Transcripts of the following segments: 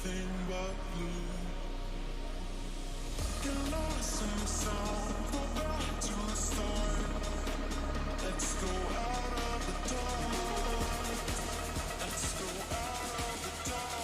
anything but you. Get lost in the sound, go back to the start. Let's go out of the dark. Let's go out of the dark.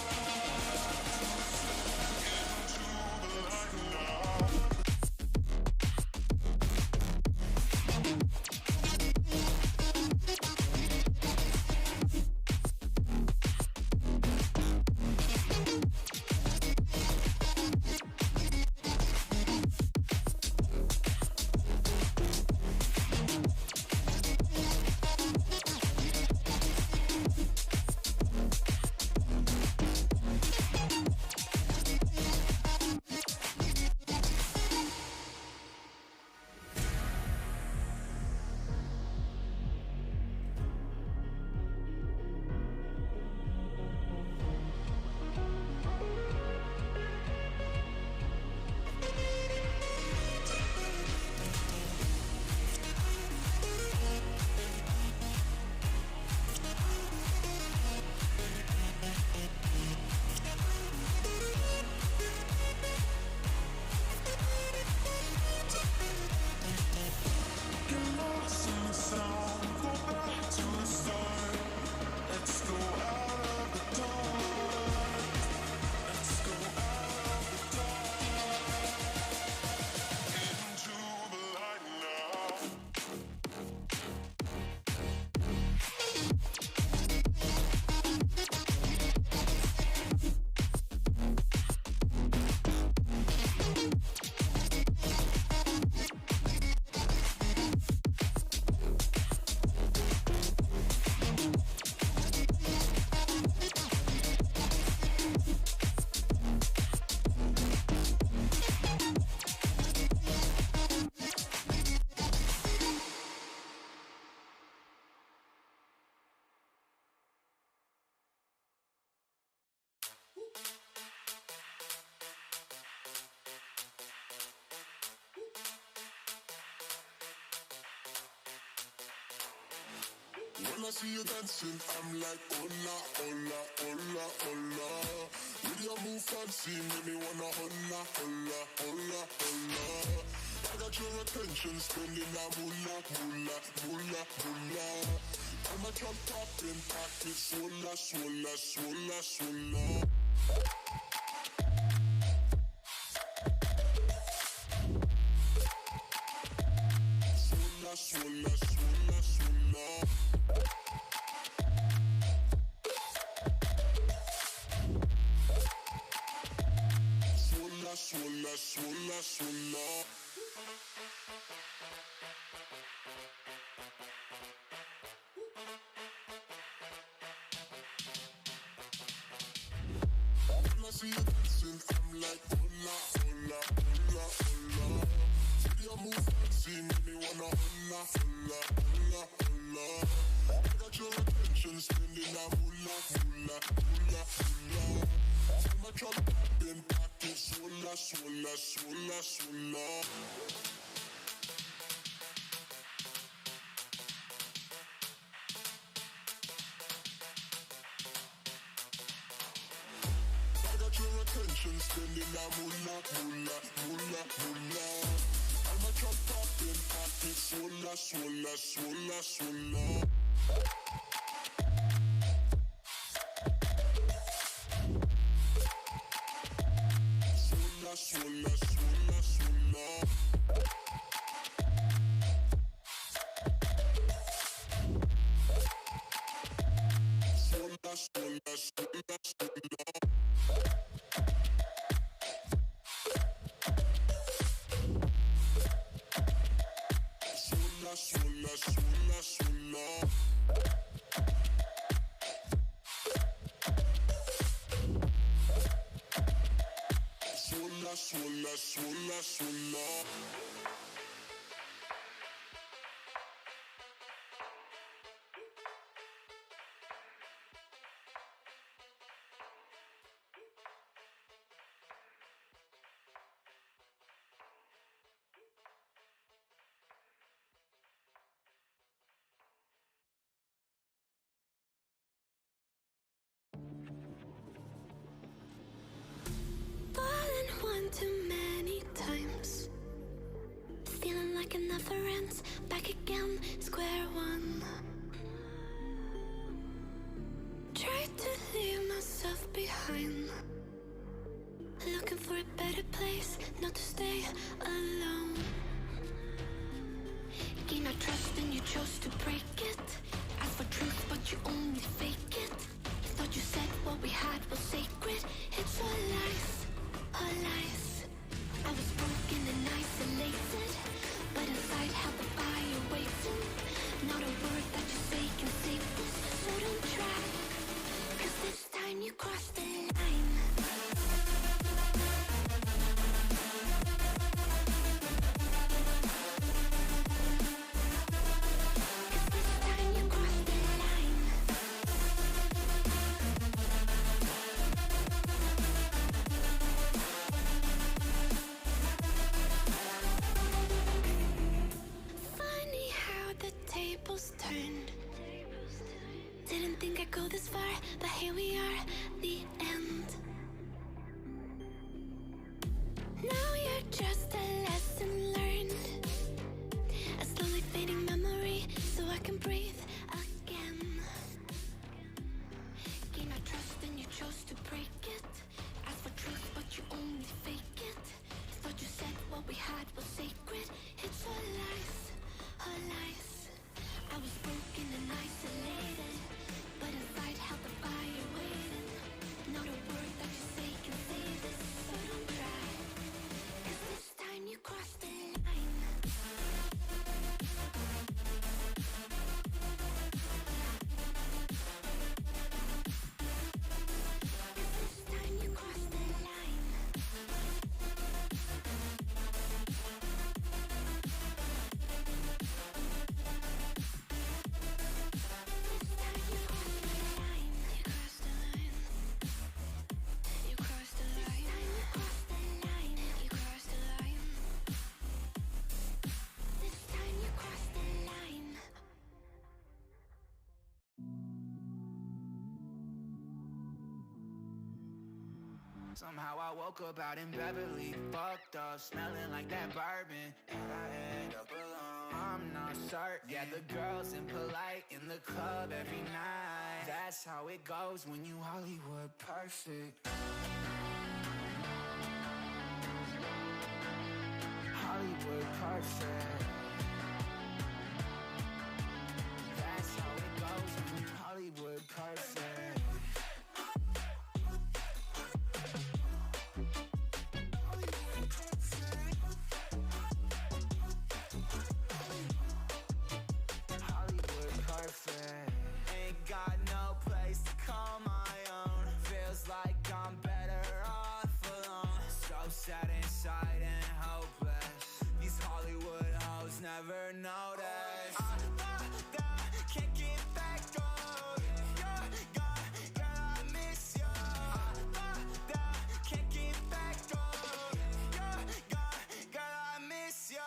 Into the light now. When I see you dancing, I'm like, hola, hola, hola, hola. With your move fancy, make me wanna hola, hola, hola, hola. I got your attention, spending that moolah, moolah, moolah, moolah. I'm a drop popping, pocket, swola, swola, swola, swola. Swola, swola, swola, swola. Swola, swola, swola. When I see you dancing, I'm like, hola, hola, hola, hola. See your move fancy, make me wanna hola, hola, hola, hola. I got your attention, spending that moolah, moolah, moolah, moolah. I'm a drop popping, pocket, swola, swola, swola, swola. Your attention, spending that moolah, moolah, moolah, moolah. I'm a drop popping, pocket, swola, swola, swola, swola. Swola, swola, swola, swola. Swola, swola, swola, swola. Swola, swola, swola. Swola, swola, swola, swola. friends, back again, square one. Tried to leave myself behind, looking for a better place, not to stay alone. Gain our trust and you chose to break it. Ask for truth but you only fake it. Thought you said what we had was sacred. It's all lies, all lies. I was broken and isolated, but inside held the fire waiting. Not a word that you say can save this, so don't try, 'cause this time you crossed the line. Didn't think I'd go this far, but here we are, the end. Now you're just a lesson learned, a slowly fading memory, so I can breathe again. Gain our trust and you chose to break it. Ask for truth but you only fake it. Thought you said what we had was sacred. It's all lies, all lies. I was broken and isolated, but inside held the fire waiting. Not a word that you say can save this, so don't try, 'cause this time you crossed the line. Somehow I woke up out in Beverly, fucked up, smelling like that bourbon, and I end up alone. I'm not certain. Yeah, the girls impolite in the club every night. That's how it goes when you Hollywood perfect. Hollywood perfect. That's how it goes when you Hollywood perfect. Ain't got no place to call my own. Feels like I'm better off alone. So sad inside and hopeless. These Hollywood hoes never notice. Can't get back on. You're gone, girl, I miss you. Can't get back on. You're gone, girl, I miss you.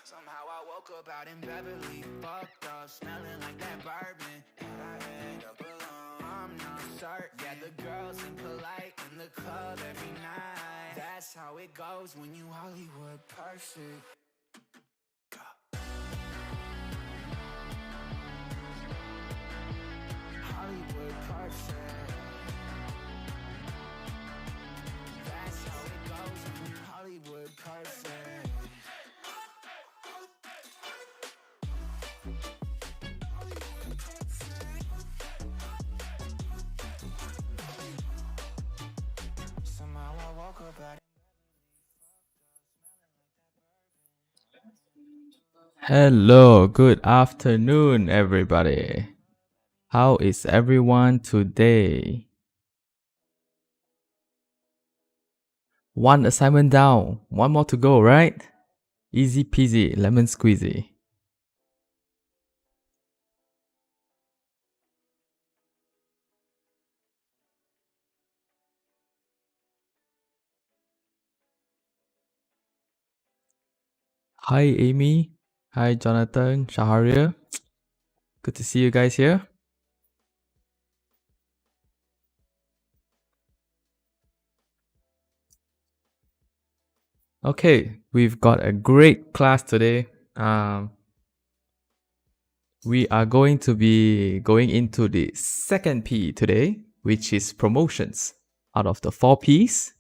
Somehow I woke up out in Beverly, fucked up, smelling like that bourbon, and I end up alone. I'm not certain. Yeah, the girls impolite in the club every night. That's how it goes when you Hollywood perfect. Hollywood perfect. That's how it goes when you Hollywood perfect. Somehow I woke up out. Hello, good afternoon, everybody. How is everyone today? One assignment down, one more to go, right? Easy peasy, lemon squeezy. Hi, Amy. Hi, Jonathan, Shaharia. Good to see you guys here. Okay, we've got a great class today. We are going to be going into the second P today, which is promotions. Out of the 4 Ps,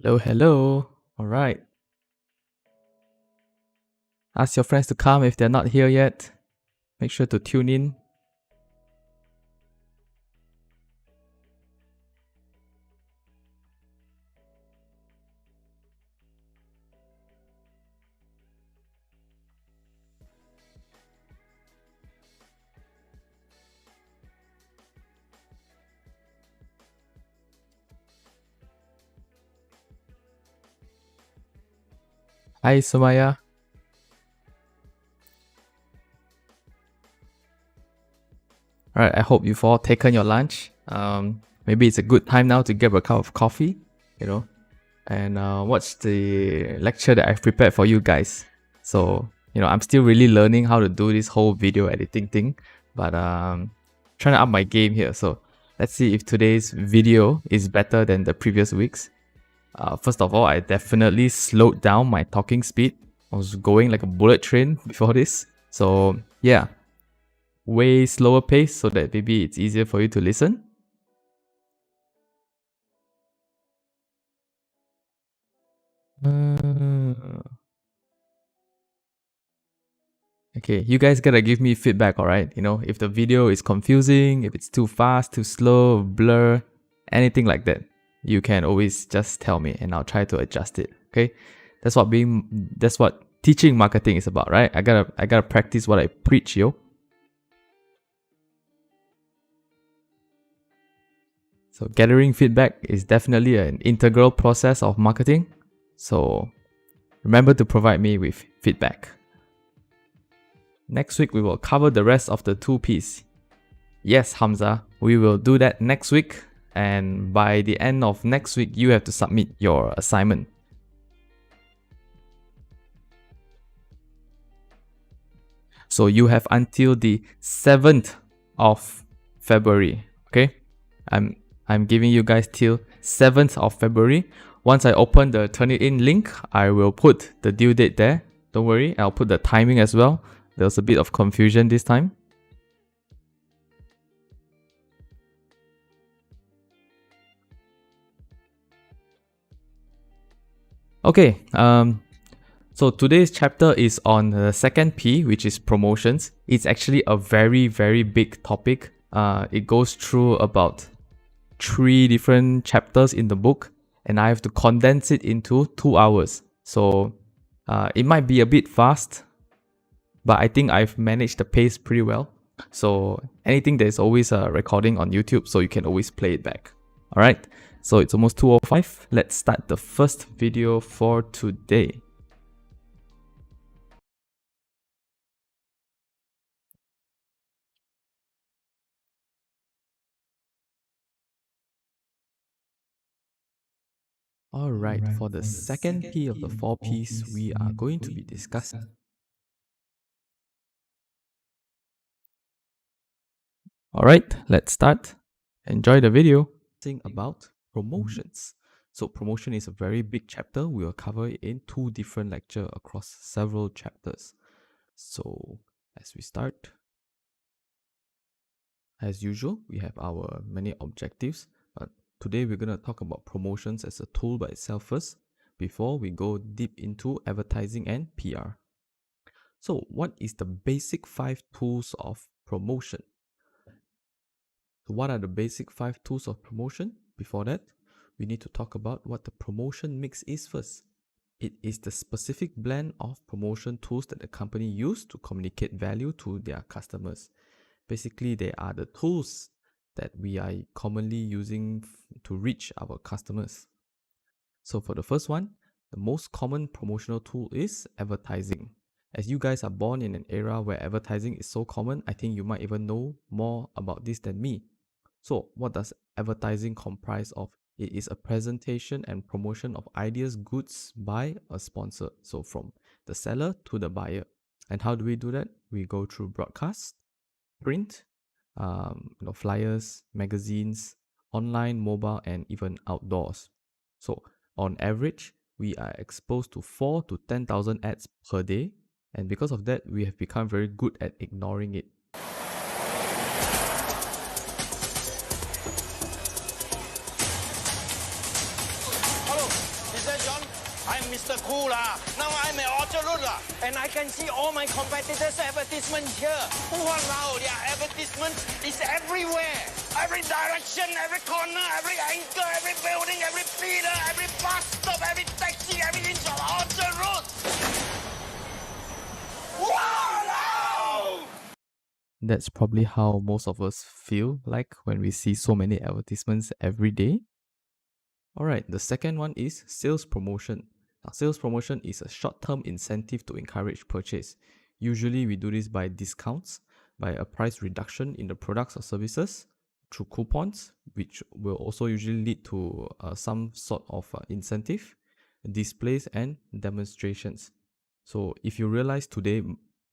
hello, hello. All right. Ask your friends to come if they're not here yet. Make sure to tune in. Hi, Sumaya. All right, I hope you've all taken your lunch. Maybe it's a good time now to grab a cup of coffee, and watch the lecture that I've prepared for you guys. So, I'm still really learning how to do this whole video editing thing, but trying to up my game here. So, let's see if today's video is better than the previous weeks. First of all, I definitely slowed down my talking speed. I was going like a bullet train before this. So, yeah, way slower pace so that maybe it's easier for you to listen. Okay, you guys gotta give me feedback, alright? If the video is confusing, if it's too fast, too slow, blur, anything like that, you can always just tell me and I'll try to adjust it. Okay? That's what teaching marketing is about, right? I gotta practice what I preach, yo. So gathering feedback is definitely an integral process of marketing. So remember to provide me with feedback. Next week, we will cover the rest of the 2 Ps. Yes, Hamza, we will do that next week. And by the end of next week, you have to submit your assignment. So you have until the 7th of February, okay? I'm giving you guys till 7th of February. Once I open the Turnitin link, I will put the due date there. Don't worry, I'll put the timing as well. There was a bit of confusion this time. Okay, so today's chapter is on the second P, which is promotions. It's actually a very, very big topic. It goes through about 3 different chapters in the book, and I have to condense it into 2 hours. So it might be a bit fast, but I think I've managed the pace pretty well. So anything, there's always a recording on YouTube, so you can always play it back. Alright, so it's almost 2:05. Let's start the first video for today. Alright, for the second P of the 4 Ps, we are going to be discussing. Alright, let's start. Enjoy the video. About promotions. So promotion is a very big chapter. We will cover it in 2 different lectures across several chapters. So as we start, as usual, we have our many objectives, but today we're going to talk about promotions as a tool by itself first, before we go deep into advertising and PR. So what is the basic 5 tools of promotion? So what are the basic 5 tools of promotion? Before that, we need to talk about what the promotion mix is first. It is the specific blend of promotion tools that the company use to communicate value to their customers. Basically, they are the tools that we are commonly using to reach our customers. So for the first one, the most common promotional tool is advertising. As you guys are born in an era where advertising is so common, I think you might even know more about this than me. So, what does advertising comprise of? It is a presentation and promotion of ideas, goods by a sponsor. So, from the seller to the buyer. And how do we do that? We go through broadcast, print, flyers, magazines, online, mobile, and even outdoors. So, on average, we are exposed to 4 to 10,000 ads per day, and because of that, we have become very good at ignoring it. Hello, is that John? I'm Mr. Cool lah. Now I'm at Orchard Road lah, and I can see all my competitors' advertisements here. Wow, their advertisement is everywhere. Every direction, every corner, every angle, every building, every feeder, every bus stop, every taxi, every inch of Orchard Road. Wow! That's probably how most of us feel like when we see so many advertisements every day. Alright, the second one is sales promotion. Now, sales promotion is a short-term incentive to encourage purchase. Usually, we do this by discounts, by a price reduction in the products or services, through coupons, which will also usually lead to some sort of incentive, displays, and demonstrations. So, if you realize today,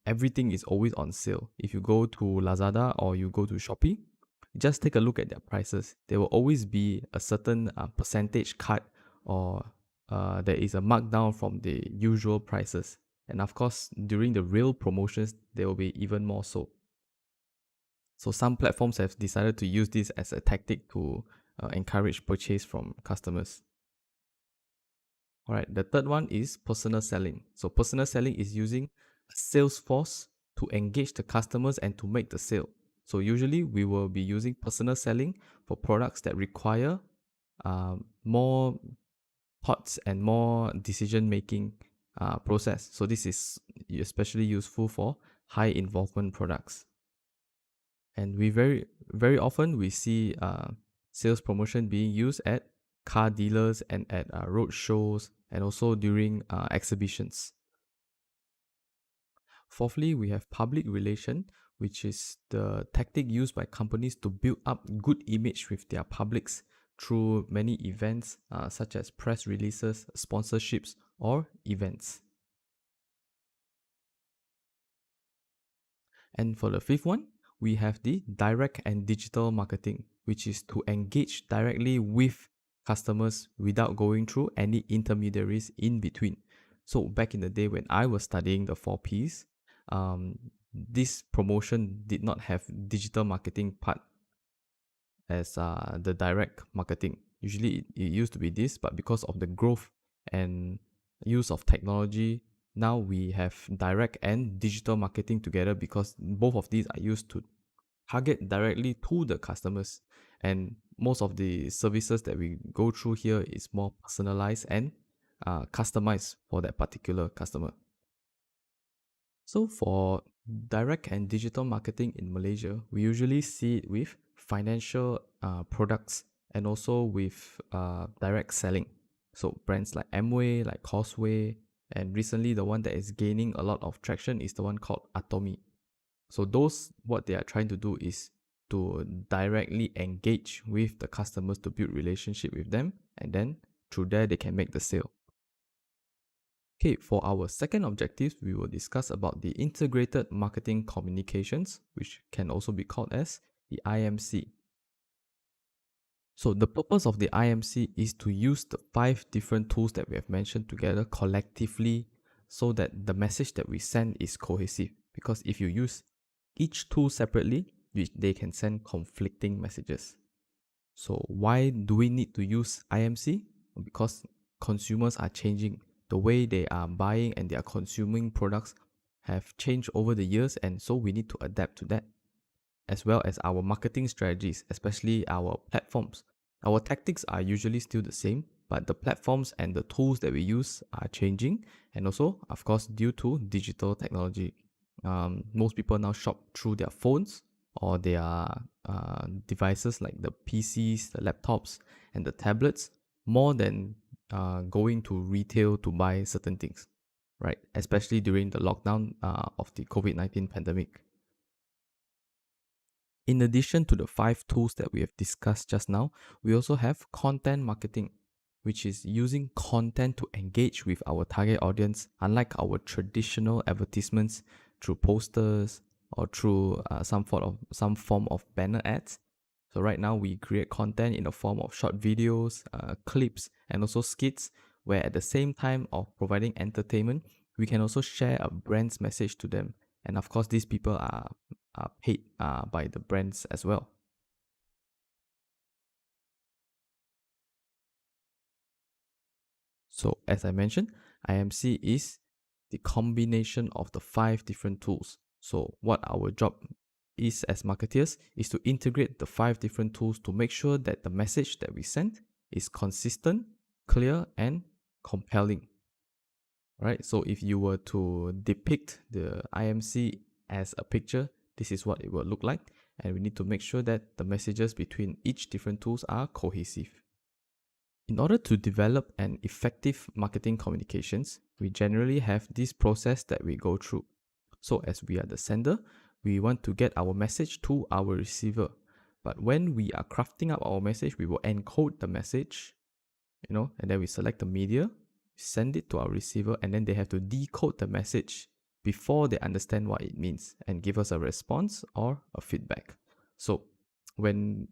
everything is always on sale. If you go to Lazada or you go to Shopee, just take a look at their prices. There will always be a certain percentage cut, or there is a markdown from the usual prices. And of course, during the real promotions, there will be even more so. So some platforms have decided to use this as a tactic to encourage purchase from customers. All right, the third one is personal selling. So personal selling is using a sales force to engage the customers and to make the sale. So usually we will be using personal selling for products that require more thoughts and more decision making process. So this is especially useful for high involvement products. And we very often we see sales promotion being used at car dealers and at road shows, and also during exhibitions. Fourthly, we have public relation, which is the tactic used by companies to build up good image with their publics through many events such as press releases, sponsorships, or events. And for the fifth one, we have the direct and digital marketing, which is to engage directly with customers without going through any intermediaries in between. So back in the day when I was studying the 4Ps, this promotion did not have digital marketing part as the direct marketing. Usually it used to be this, but because of the growth and use of technology, now we have direct and digital marketing together, because both of these are used to target directly to the customers. And most of the services that we go through here is more personalized and customized for that particular customer. So for direct and digital marketing in Malaysia, we usually see it with financial products and also with direct selling. So brands like Amway, like Causeway, and recently the one that is gaining a lot of traction is the one called Atomy. So those, what they are trying to do is to directly engage with the customers to build relationship with them, and then through there they can make the sale. Okay, for our second objective, we will discuss about the integrated marketing communications, which can also be called as the IMC. So the purpose of the IMC is to use the 5 different tools that we have mentioned together collectively, so that the message that we send is cohesive. Because if you use each tool separately, they can send conflicting messages. So why do we need to use IMC? Because consumers are changing. The way they are buying and they are consuming products have changed over the years, and so we need to adapt to that, as well as our marketing strategies, especially our platforms. Our tactics are usually still the same, but the platforms and the tools that we use are changing, and also, of course, due to digital technology. Most people now shop through their phones or their devices like the PCs, the laptops, and the tablets, more than going to retail to buy certain things, right? Especially during the lockdown of the COVID-19 pandemic. In addition to the 5 tools that we have discussed just now, we also have content marketing, which is using content to engage with our target audience, unlike our traditional advertisements through posters or through some form of banner ads. So right now we create content in the form of short videos, clips, and also skits, where at the same time of providing entertainment, we can also share a brand's message to them. And of course, these people are paid by the brands as well. So as I mentioned, IMC is the combination of the 5 different tools. So what our job is as marketeers is to integrate the 5 different tools to make sure that the message that we send is consistent, clear, and compelling. Right? So if you were to depict the IMC as a picture, this is what it will look like. And we need to make sure that the messages between each different tools are cohesive. In order to develop an effective marketing communications, we generally have this process that we go through. So as we are the sender, we want to get our message to our receiver. But when we are crafting up our message, we will encode the message, and then we select the media, send it to our receiver, and then they have to decode the message before they understand what it means and give us a response or a feedback. So when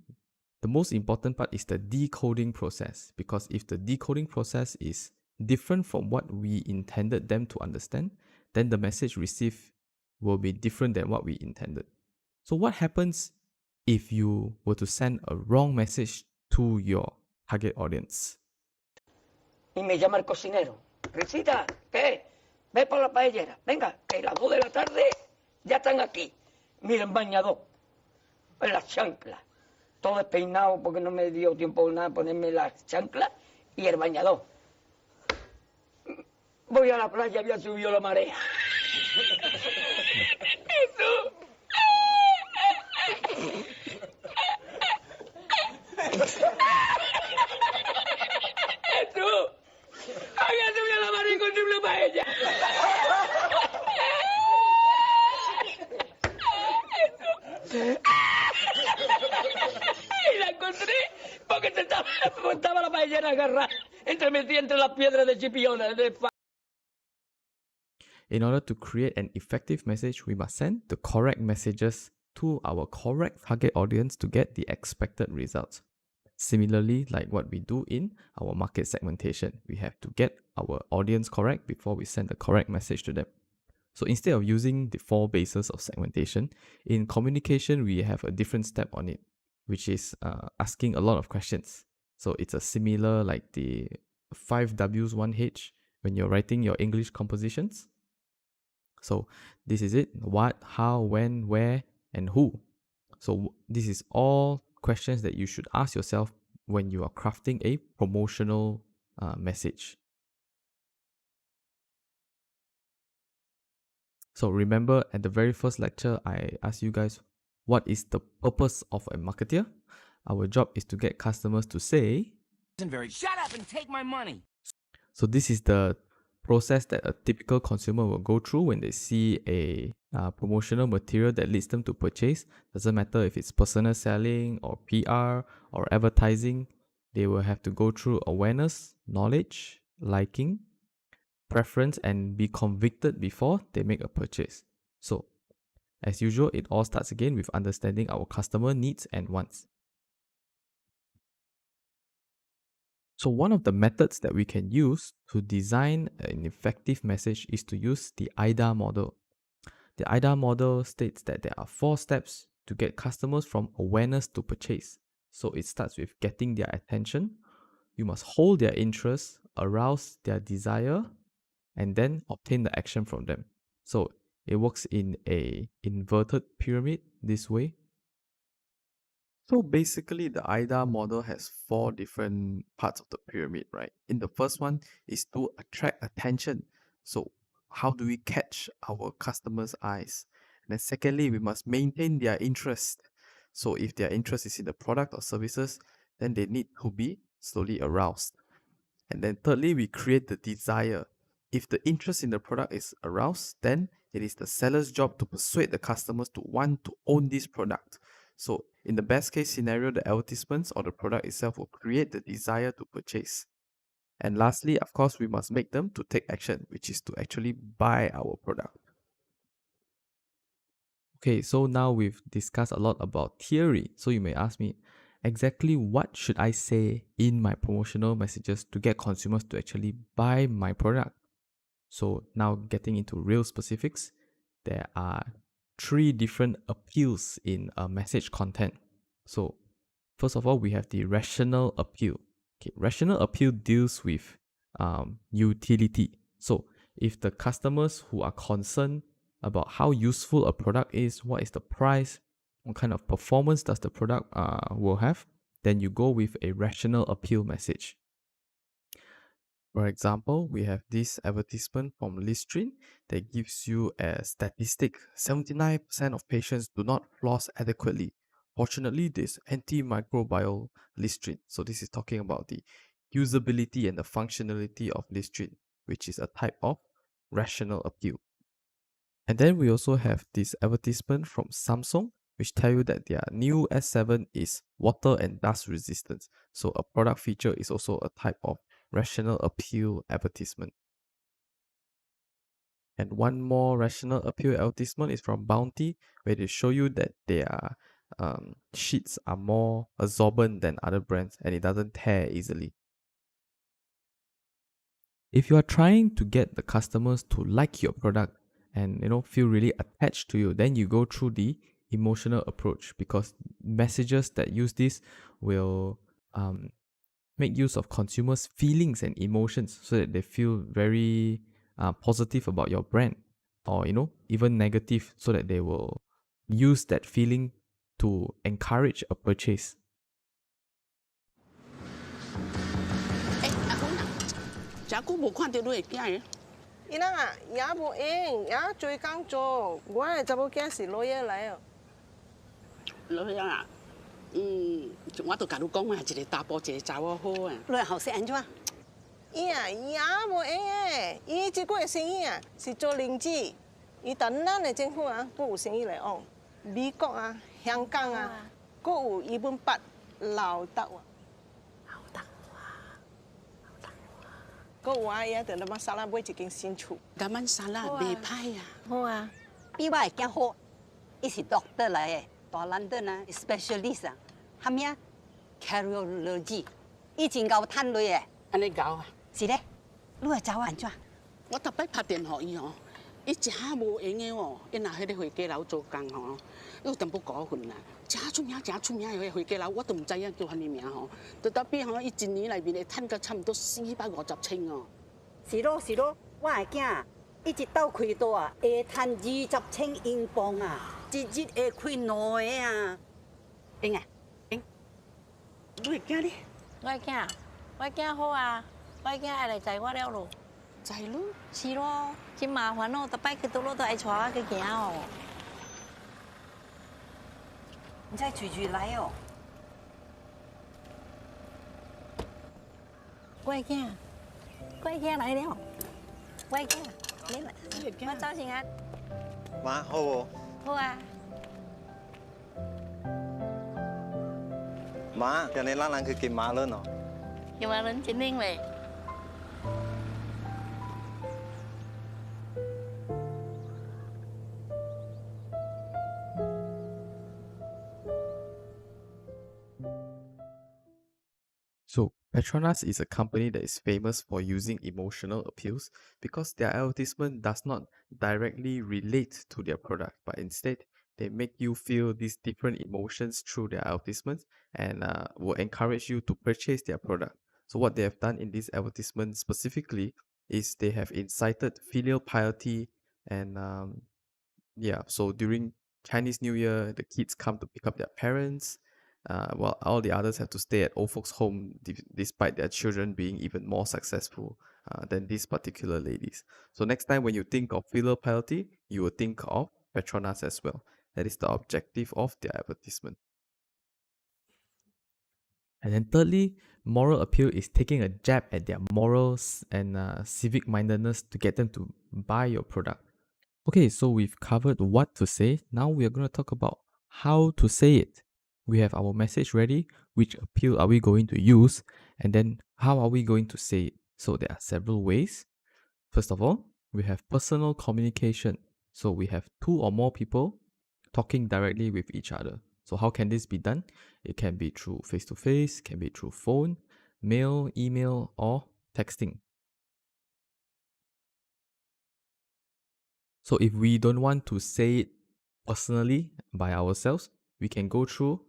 the most important part is the decoding process, because if the decoding process is different from what we intended them to understand, then the message received will be different than what we intended. So what happens if you were to send a wrong message to your target audience? Y me llama el cocinero. Risita, ¿qué? Ve por la paellera. Venga, que las 2 de la tarde ya están aquí. Mira, el bañador, en las chanclas. Todo despeinado porque no me dio tiempo nada ponerme las chanclas y el bañador. Voy a la playa, había subido la marea. Jesús. Jesús. Había subido la marea con una paella. Y la encontré porque estaba la paellera agarrada metida entre las piedras de chipiona. In order to create an effective message, we must send the correct messages to our correct target audience to get the expected results. Similarly, like what we do in our market segmentation, we have to get our audience correct before we send the correct message to them. So instead of using the 4 bases of segmentation, in communication, we have a different step on it, which is asking a lot of questions. So it's a similar like the 5 W's, 1 H when you're writing your English compositions. So this is it: what, how, when, where, and who. So this is all questions that you should ask yourself when you are crafting a promotional message. So remember, at the very first lecture, I asked you guys, what is the purpose of a marketer? Our job is to get customers to say, Shut up and take my money. So this is the process that a typical consumer will go through when they see a promotional material that leads them to purchase. Doesn't matter if it's personal selling or PR or advertising, they will have to go through awareness, knowledge, liking, preference, and be convicted before they make a purchase. So as usual, it all starts again with understanding our customer needs and wants. So one of the methods that we can use to design an effective message is to use the AIDA model. The AIDA model states that there are 4 steps to get customers from awareness to purchase. So it starts with getting their attention. You must hold their interest, arouse their desire, and then obtain the action from them. So it works in a inverted pyramid this way. So basically, the AIDA model has 4 different parts of the pyramid, right? In the first one is to attract attention. So how do we catch our customers' eyes? And then secondly, we must maintain their interest. So if their interest is in the product or services, then they need to be slowly aroused. And then thirdly, we create the desire. If the interest in the product is aroused, then it is the seller's job to persuade the customers to want to own this product. So in the best case scenario, the advertisements or the product itself will create the desire to purchase. And lastly, of course, we must make them to take action, which is to actually buy our product. Okay, so now we've discussed a lot about theory. So you may ask me, exactly what should I say in my promotional messages to get consumers to actually buy my product? So now getting into real specifics, there are 3 different appeals in a message content. So first of all, we have the rational appeal. Okay, rational appeal deals with utility. So if the customers who are concerned about how useful a product is, what is the price, what kind of performance does the product will have, then you go with a rational appeal message. For example, we have this advertisement from Listerine that gives you a statistic: 79% of patients do not floss adequately. Fortunately, this antimicrobial Listerine. So this is talking about the usability and the functionality of Listerine, which is a type of rational appeal. And then we also have this advertisement from Samsung, which tell you that their new S7 is water and dust resistant. So a product feature is also a type of rational appeal advertisement. And one more rational appeal advertisement is from Bounty, where they show you that their sheets are more absorbent than other brands and it doesn't tear easily. If you are trying to get the customers to like your product and feel really attached to you, then you go through the emotional approach, because messages that use this will make use of consumers' feelings and emotions so that they feel very positive about your brand, or even negative, so that they will use that feeling to encourage a purchase. Chả có một khoản tiền đuổi kia ấy.伊人啊，也无用，也做工做。我的查某囝是老爷来哦。老兄啊，我都甲你讲啊，一个大波一个查某好啊。你后生安怎？伊啊，伊也无用诶。伊即个生意啊是做零子，伊等咱的政府啊，佫有生意来往。美国啊、香港啊，佫有伊本八老德啊。佫有啊，伊啊，在咱们沙拉买一间新厝。咱们沙拉袂歹啊。好啊，比我的囝好，伊是 doctor 来的，大London啊 ，specialist 啊，啥物啊 ，cardiology，伊真够趁钱的。安尼搞啊？是咧，你会查我安怎？我逐摆拍电互伊吼，伊真无闲的哦，伊若迄个会计楼做工吼，有淡薄股份啦，真出名的迄个会计楼，我都唔知影叫啥物名吼。就代表吼，伊一年内面会趁到差唔多450千哦。是咯，我的囝，伊一斗开刀啊，会趁20千英镑啊，一日会开2个啊。英啊，英，你的囝呢？我囝好啊，我囝爱来载我了咯。在咯？是咯，真麻烦哦，逐摆去倒落都爱带我去行哦。你再随来哦。我囝来了，我囝，你来，我早先啊。妈好不？好啊。妈，今日咱去金马伦哦。金马伦真灵嘞。So, Petronas is a company that is famous for using emotional appeals because their advertisement does not directly relate to their product, but instead they make you feel these different emotions through their advertisements and will encourage you to purchase their product. So, what they have done in this advertisement specifically is they have incited filial piety and so during Chinese New Year, the kids come to pick up their parents, while all the others have to stay at old folks' home despite their children being even more successful than these particular ladies. So next time when you think of filial piety, you will think of Petronas as well. That is the objective of their advertisement. And then thirdly, moral appeal is taking a jab at their morals and civic mindedness to get them to buy your product. Okay, so we've covered what to say. Now we are going to talk about how to say it. we have our message ready, which appeal are we going to use, and then how are we going to say it. So there are several ways. First of all, we have personal communication. So we have two or more people talking directly with each other. So how can this be done? It can be through face-to-face, can be through phone, mail, email, or texting. So if we don't want to say it personally by ourselves, we can go through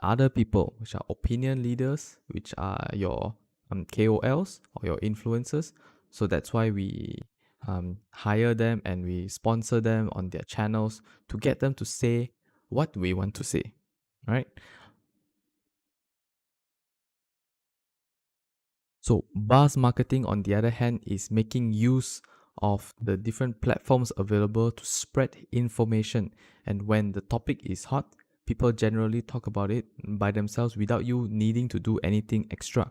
other people, which are opinion leaders, which are your KOLs or your influencers. So that's why we hire them and we sponsor them on their channels to get them to say what we want to say, right? So buzz marketing, on the other hand, is making use of the different platforms available to spread information. And when the topic is hot, people generally talk about it by themselves without you needing to do anything extra.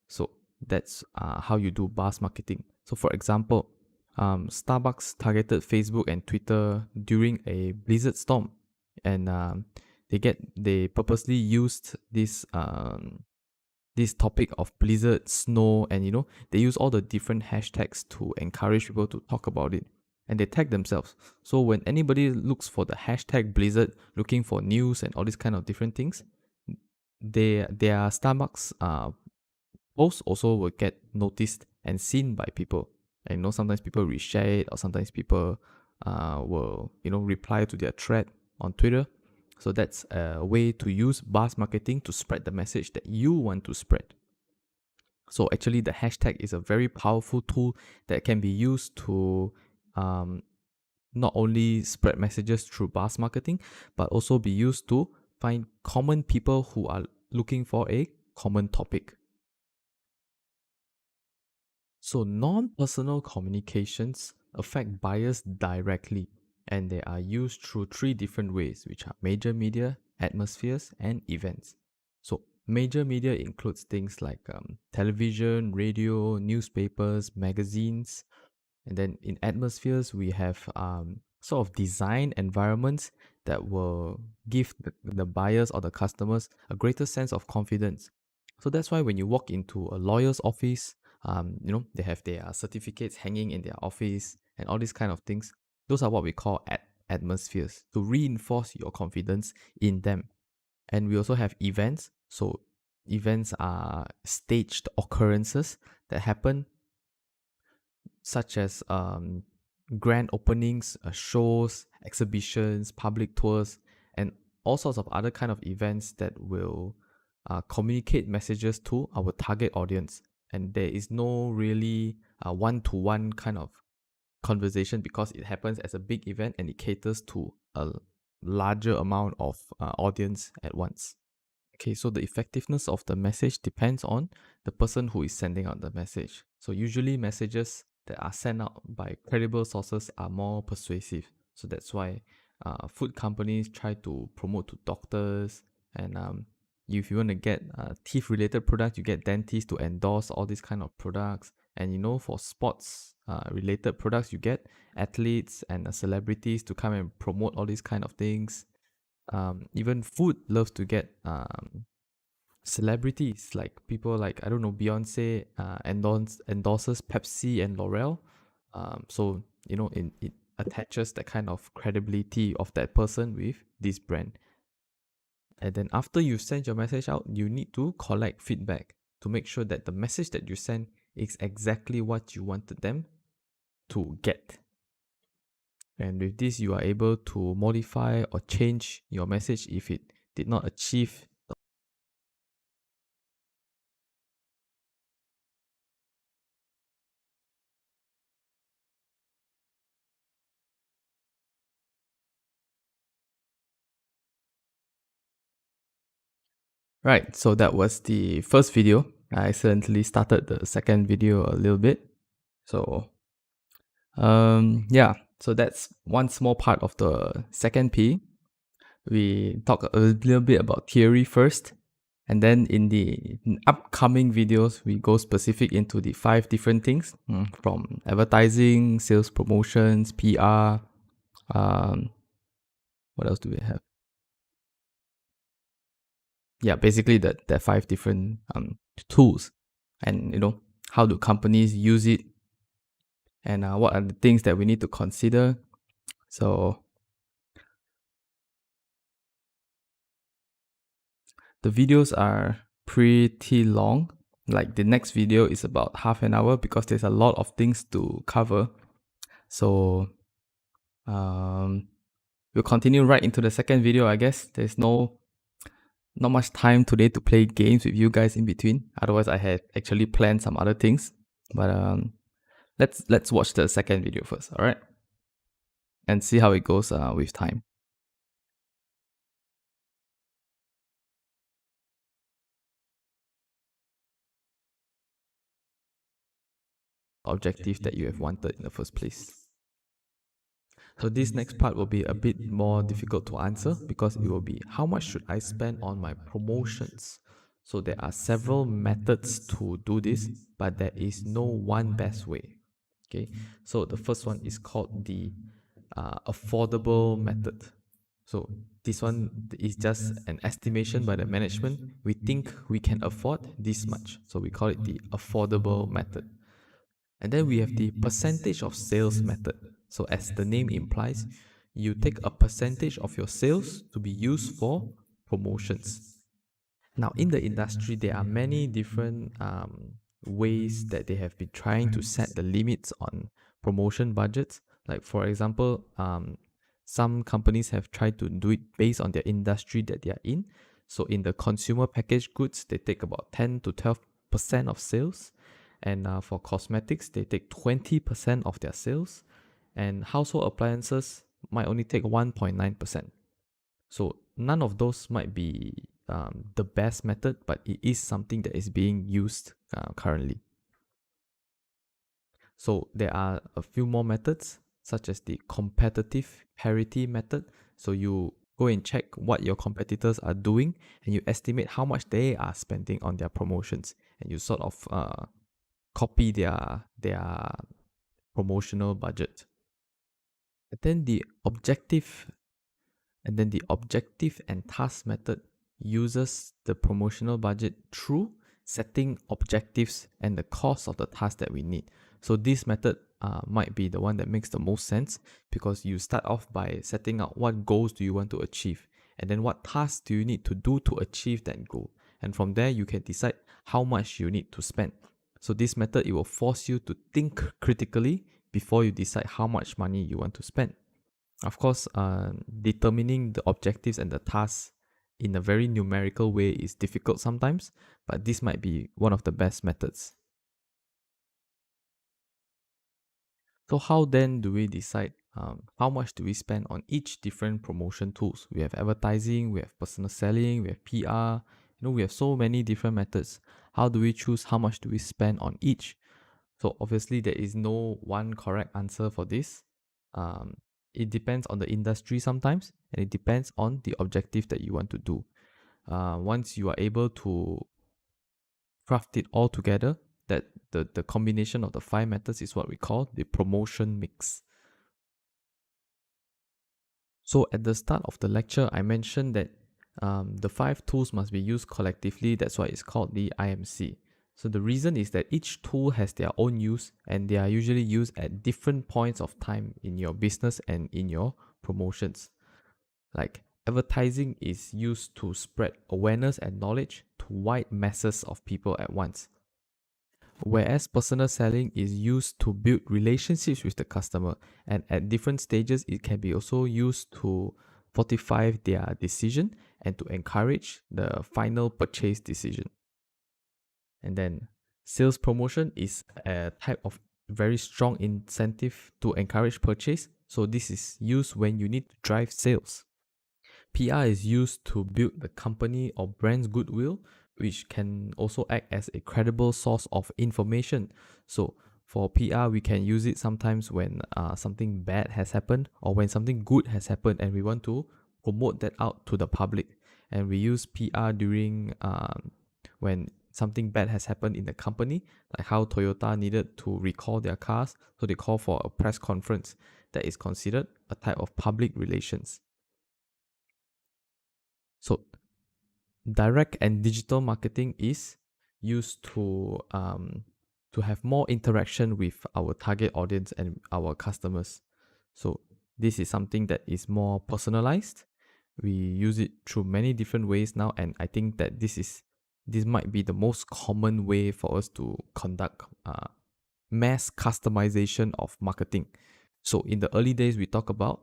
So that's how you do buzz marketing. So for example, Starbucks targeted Facebook and Twitter during a blizzard storm, and they purposely used this topic of blizzard, snow, and they use all the different hashtags to encourage people to talk about it, and they tag themselves. So when anybody looks for the hashtag blizzard, looking for news and all these kind of different things, their Starbucks posts also will get noticed and seen by people. And sometimes people reshare it, or sometimes people will reply to their thread on Twitter. So that's a way to use buzz marketing to spread the message that you want to spread. So actually, the hashtag is a very powerful tool that can be used to not only spread messages through buzz marketing, but also be used to find common people who are looking for a common topic. So non-personal communications affect buyers directly, and they are used through three different ways, which are major media, atmospheres, and events. So major media includes things like television, radio, newspapers, magazines. And then in atmospheres, we have sort of design environments that will give the buyers or the customers a greater sense of confidence. So that's why when you walk into a lawyer's office, they have their certificates hanging in their office and all these kind of things. Those are what we call atmospheres, to reinforce your confidence in them. And we also have events. So events are staged occurrences that happen, such as grand openings, shows, exhibitions, public tours, and all sorts of other kind of events that will communicate messages to our target audience. And there is no really one-to-one kind of conversation, because it happens as a big event and it caters to a larger amount of audience at once. Okay, so the effectiveness of the message depends on the person who is sending out the message. So usually messages that are sent out by credible sources are more persuasive. So that's why food companies try to promote to doctors, and if you want to get teeth related products, you get dentists to endorse all these kind of products. And for sports related products, you get athletes and celebrities to come and promote all these kind of things. Even food loves to get celebrities, like people like, I don't know, Beyonce endorses Pepsi and L'Oreal. So it attaches that kind of credibility of that person with this brand. And then after you send your message out, you need to collect feedback to make sure that the message that you send is exactly what you wanted them to get. And with this, you are able to modify or change your message if it did not achieve. Right, so that was the first video. I accidentally started the second video a little bit. So so that's one small part of the second P. We talk a little bit about theory first, and then in the upcoming videos, we go specific into the 5 different things, from advertising, sales promotions, PR. What else do we have? yeah, basically there are 5 different tools, and how do companies use it, and what are the things that we need to consider. So the videos are pretty long. Like the next video is about half an hour because there's a lot of things to cover. So we'll continue right into the second video, I guess. There's not much time today to play games with you guys in between. Otherwise, I had actually planned some other things. But let's watch the second video first, all right? And see how it goes with time. Objective that you have wanted in the first place. So this next part will be a bit more difficult to answer because it will be how much should I spend on my promotions? So there are several methods to do this, but there is no one best way. Okay, so the first one is called the affordable method. So this one is just an estimation by the management. We think we can afford this much, so we call it the affordable method. And then we have the percentage of sales method. So as the name implies, you take a percentage of your sales to be used for promotions. Now in the industry, there are many different ways that they have been trying to set the limits on promotion budgets. Like for example, some companies have tried to do it based on their industry that they are in. So in the consumer packaged goods, they take about 10 to 12% of sales. And for cosmetics, they take 20% of their sales. And household appliances might only take 1.9%. So none of those might be the best method, but it is something that is being used currently. So there are a few more methods, such as the competitive parity method. So you go and check what your competitors are doing, and you estimate how much they are spending on their promotions, and you sort of copy their promotional budget. And then the objective and task method uses the promotional budget through setting objectives and the cost of the task that we need. So this method might be the one that makes the most sense, because you start off by setting out what goals do you want to achieve, and then what tasks do you need to do to achieve that goal. And from there, you can decide how much you need to spend. So this method, it will force you to think critically before you decide how much money you want to spend. Of course, determining the objectives and the tasks in a very numerical way is difficult sometimes, but this might be one of the best methods. So how then do we decide how much do we spend on each different promotion tools? We have advertising, we have personal selling, we have PR, we have so many different methods. How do we choose how much do we spend on each? So obviously there is no one correct answer for this. It depends on the industry sometimes, and it depends on the objective that you want to do. Once you are able to craft it all together, that the combination of the 5 methods is what we call the promotion mix. So at the start of the lecture, I mentioned that the 5 tools must be used collectively. That's why it's called the IMC. So the reason is that each tool has their own use, and they are usually used at different points of time in your business and in your promotions. Like advertising is used to spread awareness and knowledge to wide masses of people at once. Whereas personal selling is used to build relationships with the customer, and at different stages it can be also used to fortify their decision and to encourage the final purchase decision. And then sales promotion is a type of very strong incentive to encourage purchase. So this is used when you need to drive sales. PR is used to build the company or brand's goodwill, which can also act as a credible source of information. So for PR, we can use it sometimes when something bad has happened, or when something good has happened and we want to promote that out to the public. And we use PR during when something bad has happened in the company, like how Toyota needed to recall their cars, so they call for a press conference. That is considered a type of public relations. So direct and digital marketing is used to have more interaction with our target audience and our customers. So this is something that is more personalized. We use it through many different ways now, and I think that this might be the most common way for us to conduct mass customization of marketing. So in the early days, we talk about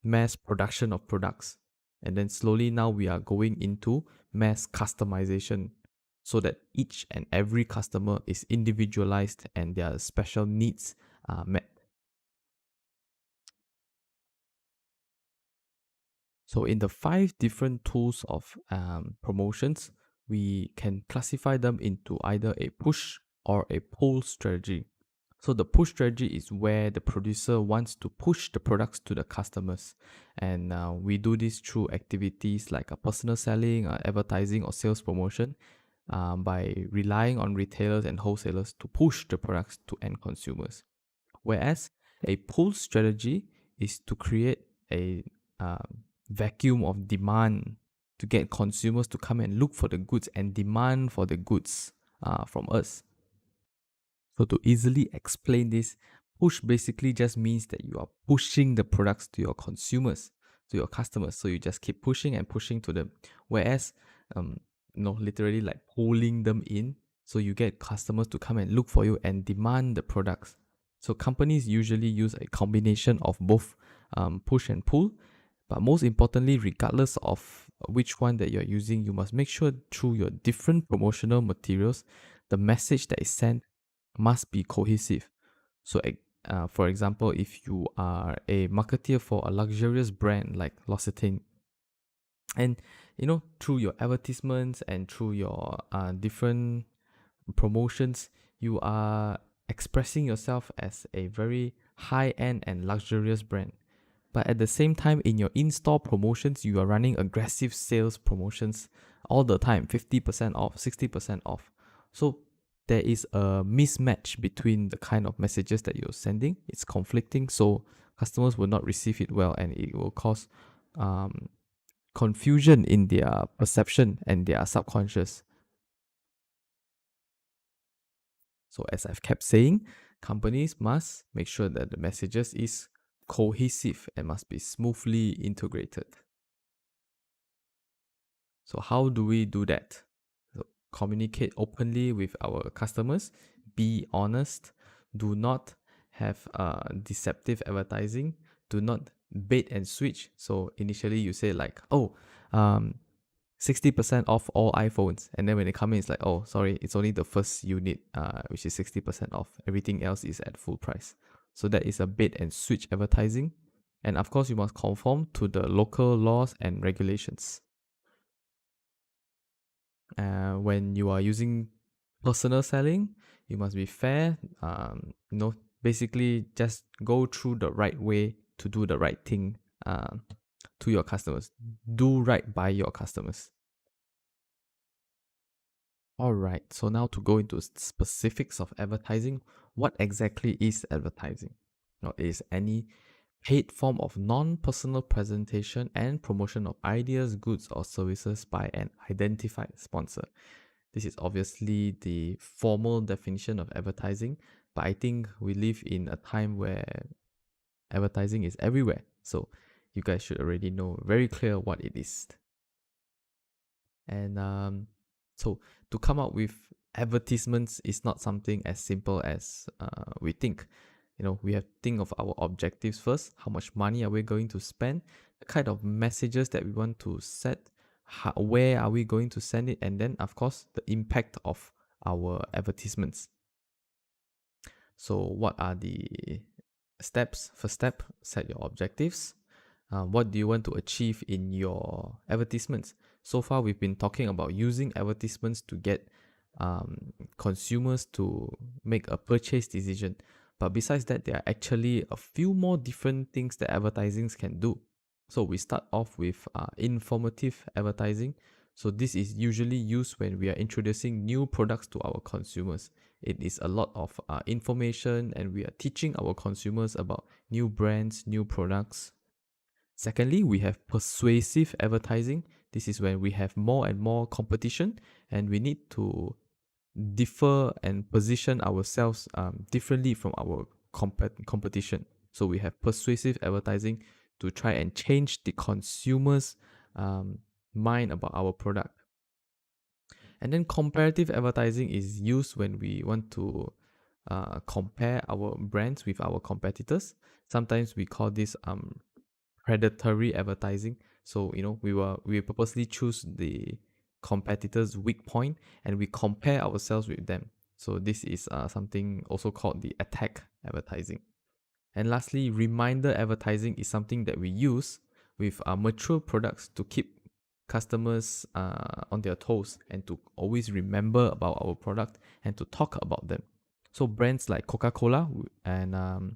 mass production of products, and then slowly now we are going into mass customization, so that each and every customer is individualized and their special needs are met. So in the 5 different tools of promotions, we can classify them into either a push or a pull strategy. So the push strategy is where the producer wants to push the products to the customers. And we do this through activities like a personal selling, advertising or sales promotion, by relying on retailers and wholesalers to push the products to end consumers. Whereas a pull strategy is to create a vacuum of demand to get consumers to come and look for the goods and demand for the goods from us. So to easily explain this, push basically just means that you are pushing the products to your consumers, to your customers. So you just keep pushing and pushing to them. Whereas, literally like pulling them in, so you get customers to come and look for you and demand the products. So companies usually use a combination of both push and pull. But most importantly, regardless of which one that you're using, you must make sure through your different promotional materials, the message that is sent must be cohesive. So, for example, if you are a marketeer for a luxurious brand like L'Occitane, and through your advertisements and through your different promotions, you are expressing yourself as a very high-end and luxurious brand. But at the same time, in your in-store promotions, you are running aggressive sales promotions all the time, 50% off, 60% off. So there is a mismatch between the kind of messages that you're sending. It's conflicting, so customers will not receive it well, and it will cause confusion in their perception and their subconscious. So as I've kept saying, companies must make sure that the messages is cohesive and must be smoothly integrated. So how do we do that? So communicate openly with our customers, be honest, do not have deceptive advertising, do not bait and switch. So initially you say like, 60% off all iPhones, and then when they come in, it's like, oh, sorry, it's only the first unit, which is 60% off. Everything else is at full price. So that is a bait and switch advertising. And of course, you must conform to the local laws and regulations. When you are using personal selling, you must be fair. Basically just go through the right way to do the right thing to your customers. Do right by your customers. Alright, so now to go into specifics of advertising, what exactly is advertising? It is any paid form of non-personal presentation and promotion of ideas, goods, or services by an identified sponsor. This is obviously the formal definition of advertising, but I think we live in a time where advertising is everywhere. So you guys should already know very clear what it is. And so to come up with advertisements is not something as simple as we think. We have to think of our objectives first. How much money are we going to spend? The kind of messages that we want to set. Where are we going to send it? And then, of course, the impact of our advertisements. So what are the steps? First step, set your objectives. What do you want to achieve in your advertisements? So far, we've been talking about using advertisements to get consumers to make a purchase decision. But besides that, there are actually a few more different things that advertising can do. So we start off with informative advertising. So this is usually used when we are introducing new products to our consumers. It is a lot of information, and we are teaching our consumers about new brands, new products. Secondly, we have persuasive advertising. This is when we have more and more competition and we need to differ and position ourselves differently from our competition. So we have persuasive advertising to try and change the consumer's mind about our product. And then comparative advertising is used when we want to compare our brands with our competitors. Sometimes we call this predatory advertising. So we purposely choose the competitor's weak point and we compare ourselves with them. So this is something also called the attack advertising. And lastly, reminder advertising is something that we use with mature products to keep customers on their toes and to always remember about our product and to talk about them. So brands like Coca-Cola and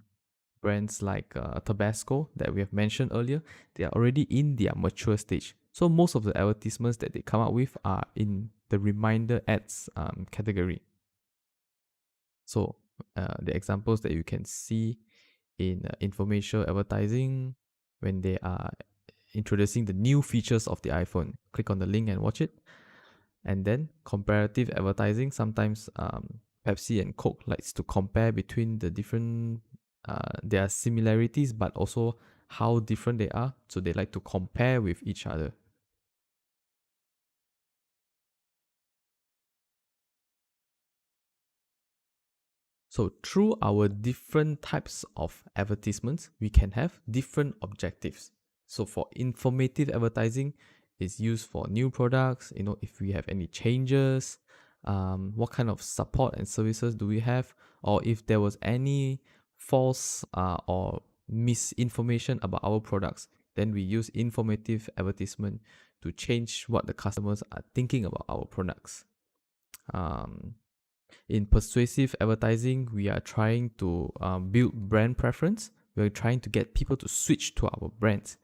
brands like Tabasco that we have mentioned earlier, they are already in their mature stage. So most of the advertisements that they come up with are in the reminder ads category. So the examples that you can see in infomercial advertising when they are introducing the new features of the iPhone. Click on the link and watch it. And then comparative advertising, sometimes Pepsi and Coke likes to compare between the different their similarities but also how different they are. So they like to compare with each other. So through our different types of advertisements, we can have different objectives. So for informative advertising, it's used for new products, if we have any changes, what kind of support and services do we have, or if there was any false or misinformation about our products, then we use informative advertisement to change what the customers are thinking about our products. In persuasive advertising, we are trying to build brand preference. We're trying to get people to switch to our brands.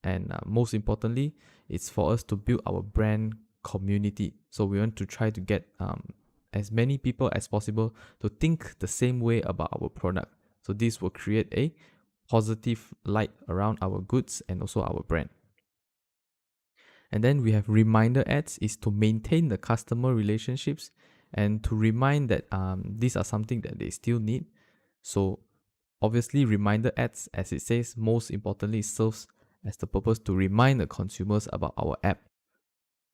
And most importantly, it's for us to build our brand community. So we want to try to get as many people as possible to think the same way about our product. So this will create a positive light around our goods and also our brand. And then we have reminder ads is to maintain the customer relationships and to remind that these are something that they still need. So obviously reminder ads, as it says, most importantly serves as the purpose to remind the consumers about our app,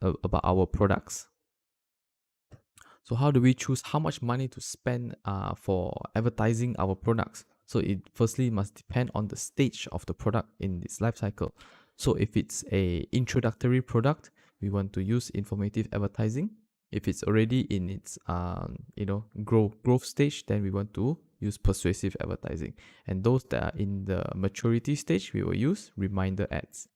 about our products. So how do we choose how much money to spend for advertising our products? So it firstly must depend on the stage of the product in its life cycle. So if it's a introductory product, we want to use informative advertising. If it's already in its growth stage, then we want to use persuasive advertising. And those that are in the maturity stage, we will use reminder ads.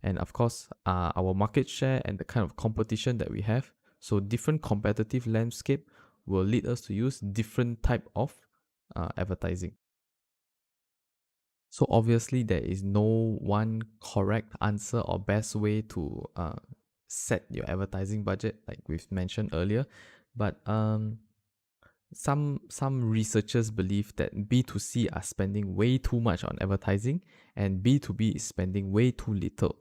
And of course, our market share and the kind of competition that we have. So different competitive landscape will lead us to use different type of advertising. So obviously there is no one correct answer or best way to set your advertising budget, like we've mentioned earlier. But some researchers believe that B2C are spending way too much on advertising and B2B is spending way too little.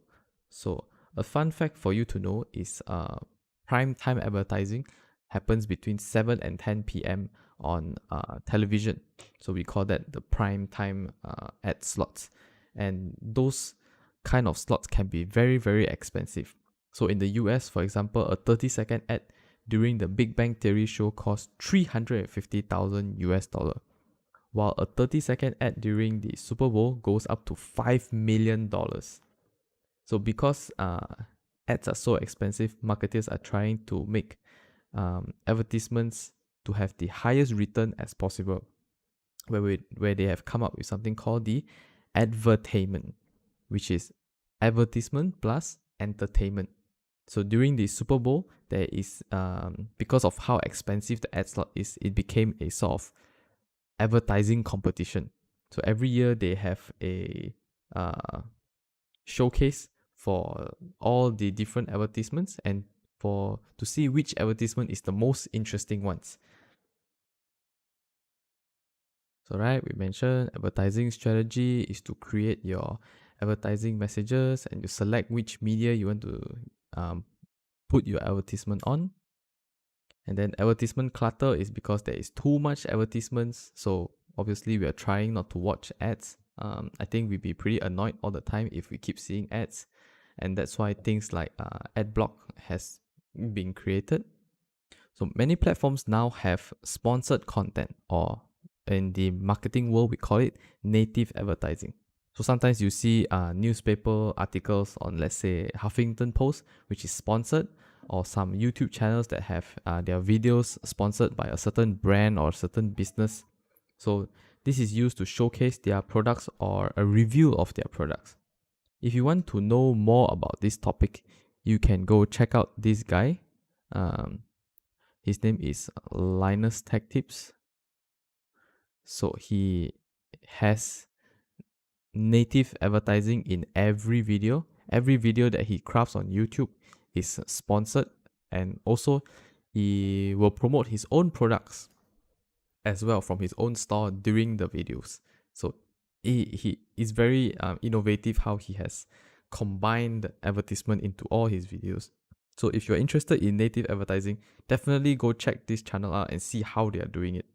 So a fun fact for you to know is prime time advertising happens between 7 and 10 p.m. on television. So we call that the prime time ad slots. And those kind of slots can be very, very expensive. So in the US, for example, a 30-second ad during the Big Bang Theory show costs $350,000, while a 30-second ad during the Super Bowl goes up to $5 million. So because ads are so expensive, marketers are trying to make advertisements to have the highest return as possible, where they have come up with something called the advertainment, which is advertisement plus entertainment. So during the Super Bowl, there is because of how expensive the ad slot is, it became a sort of advertising competition. So every year they have a showcase for all the different advertisements and to see which advertisement is the most interesting ones. So we mentioned advertising strategy is to create your advertising messages, and you select which media you want to put your advertisement on. And then advertisement clutter is because there is too much advertisements. So obviously we are trying not to watch ads. I think we'd be pretty annoyed all the time if we keep seeing ads. And that's why things like ad block has been created. So many platforms now have sponsored content, or in the marketing world, we call it native advertising. So sometimes you see newspaper articles on, let's say, Huffington Post, which is sponsored, or some YouTube channels that have their videos sponsored by a certain brand or a certain business. So this is used to showcase their products or a review of their products. If you want to know more about this topic, you can go check out this guy. His name is Linus Tech Tips. So he has native advertising in every video. Every video that he crafts on YouTube is sponsored, and also he will promote his own products as well from his own store during the videos. So he is very innovative how he has combined advertisement into all his videos. So if you're interested in native advertising, definitely go check this channel out and see how they are doing it.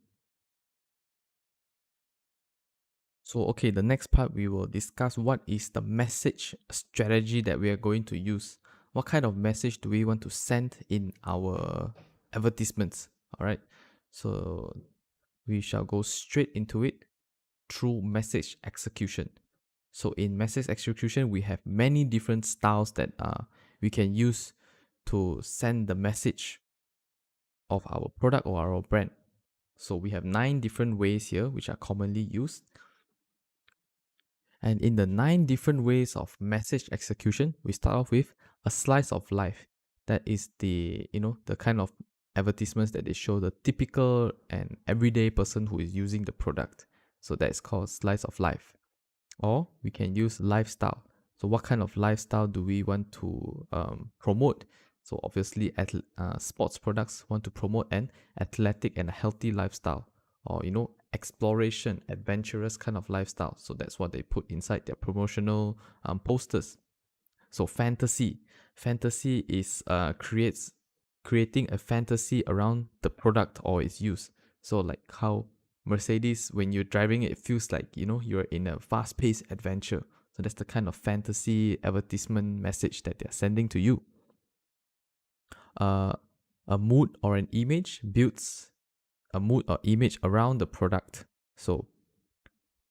So okay, the next part we will discuss what is the message strategy that we are going to use. What kind of message do we want to send in our advertisements? All right, so we shall go straight into it through message execution. So in message execution, we have many different styles that we can use to send the message of our product or our brand. So we have 9 different ways here which are commonly used. And in the 9 different ways of message execution, we start off with a slice of life. That is the kind of advertisements that they show the typical and everyday person who is using the product. So that's called slice of life. Or we can use lifestyle. So what kind of lifestyle do we want to promote? So obviously sports products want to promote an athletic and a healthy lifestyle, or exploration, adventurous kind of lifestyle. So that's what they put inside their promotional posters. So fantasy is creating a fantasy around the product or its use. So like how Mercedes, when you're driving it, feels like you're in a fast-paced adventure. So that's the kind of fantasy advertisement message that they're sending to you. A mood or an image builds a mood or image around the product. So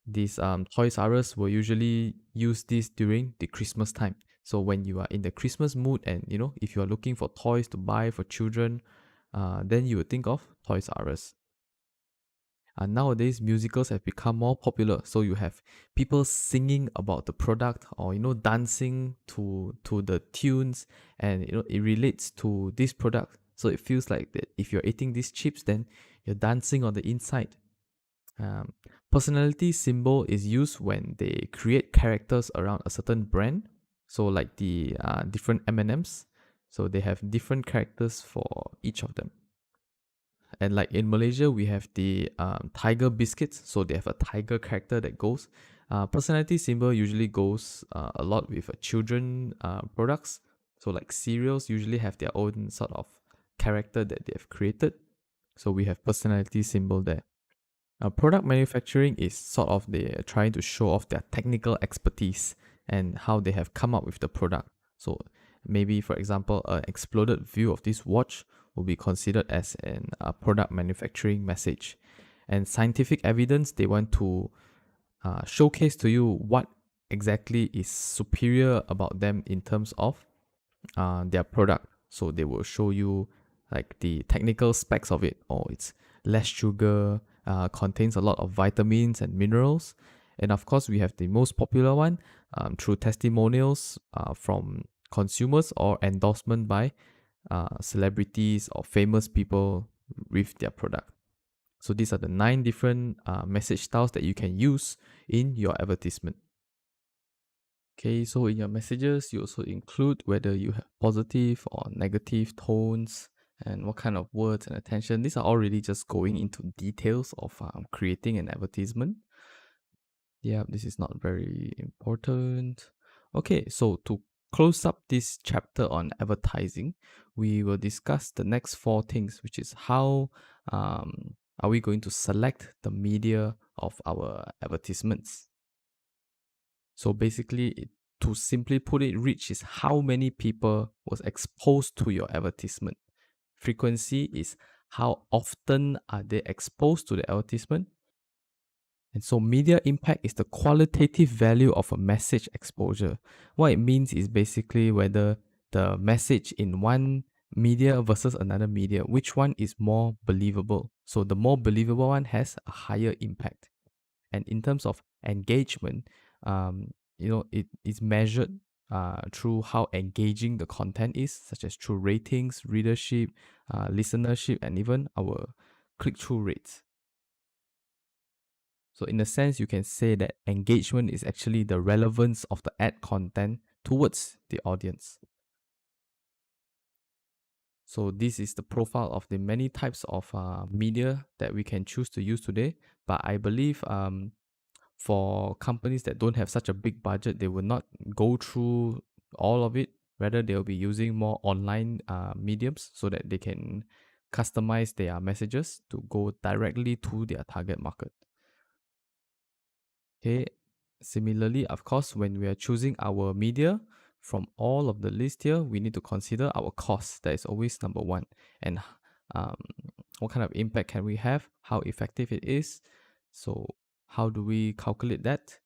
these Toys R Us will usually use this during the Christmas time. So when you are in the Christmas mood, and if you are looking for toys to buy for children, then you would think of Toys R Us. Nowadays, musicals have become more popular. So you have people singing about the product, or dancing to the tunes, and it relates to this product. So it feels like that if you're eating these chips, then you're dancing on the inside. Personality symbol is used when they create characters around a certain brand. So like the different M&Ms. So they have different characters for each of them. And like in Malaysia, we have the tiger biscuits. So they have a tiger character that goes. Personality symbol usually goes a lot with children products. So like cereals usually have their own sort of character that they have created. So we have personality symbol there. Product manufacturing is sort of they're trying to show off their technical expertise and how they have come up with the product. So maybe, for example, an exploded view of this watch will be considered as a product manufacturing message. And scientific evidence, they want to showcase to you what exactly is superior about them in terms of their product. So they will show you like the technical specs of it, or it's less sugar, contains a lot of vitamins and minerals. And of course, we have the most popular one through testimonials from consumers or endorsement by celebrities or famous people with their product. So these are the 9 different message styles that you can use in your advertisement. Okay, so in your messages, you also include whether you have positive or negative tones and what kind of words and attention. These are all really just going into details of creating an advertisement. Yeah, this is not very important. Okay, so to close up this chapter on advertising, we will discuss the next four things, which is how are we going to select the media of our advertisements. So basically, to simply put it, reach is how many people was exposed to your advertisement. Frequency is how often are they exposed to the advertisement. And so media impact is the qualitative value of a message exposure. What it means is basically whether the message in one media versus another media, which one is more believable. So the more believable one has a higher impact. And in terms of engagement, it is measured through how engaging the content is, such as through ratings, readership, listenership, and even our click-through rates. So in a sense, you can say that engagement is actually the relevance of the ad content towards the audience. So this is the profile of the many types of media that we can choose to use today. But I believe for companies that don't have such a big budget, they will not go through all of it. Rather, they'll be using more online mediums so that they can customize their messages to go directly to their target market. Okay. Similarly, of course, when we are choosing our media from all of the list here, we need to consider our cost. That is always number one. And um, what kind of impact can we have? How effective it is? So how do we calculate that?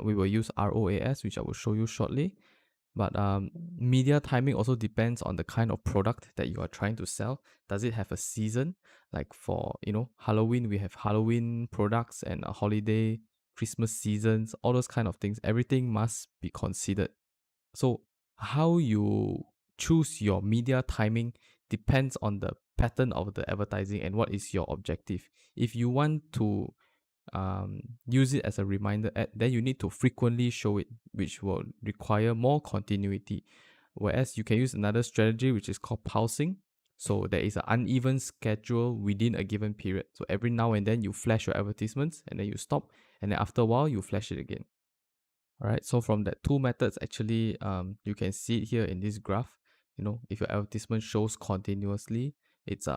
We will use ROAS, which I will show you shortly. But media timing also depends on the kind of product that you are trying to sell. Does it have a season? Like for Halloween, we have Halloween products and a holiday, Christmas seasons, all those kind of things. Everything must be considered. So how you choose your media timing depends on the pattern of the advertising and what is your objective. If you want to use it as a reminder ad, then you need to frequently show it, which will require more continuity. Whereas you can use another strategy, which is called pulsing. So there is an uneven schedule within a given period. So every now and then you flash your advertisements and then you stop, and then after a while you flash it again. All right. So from that two methods, actually, you can see it here in this graph. If your advertisement shows continuously, it's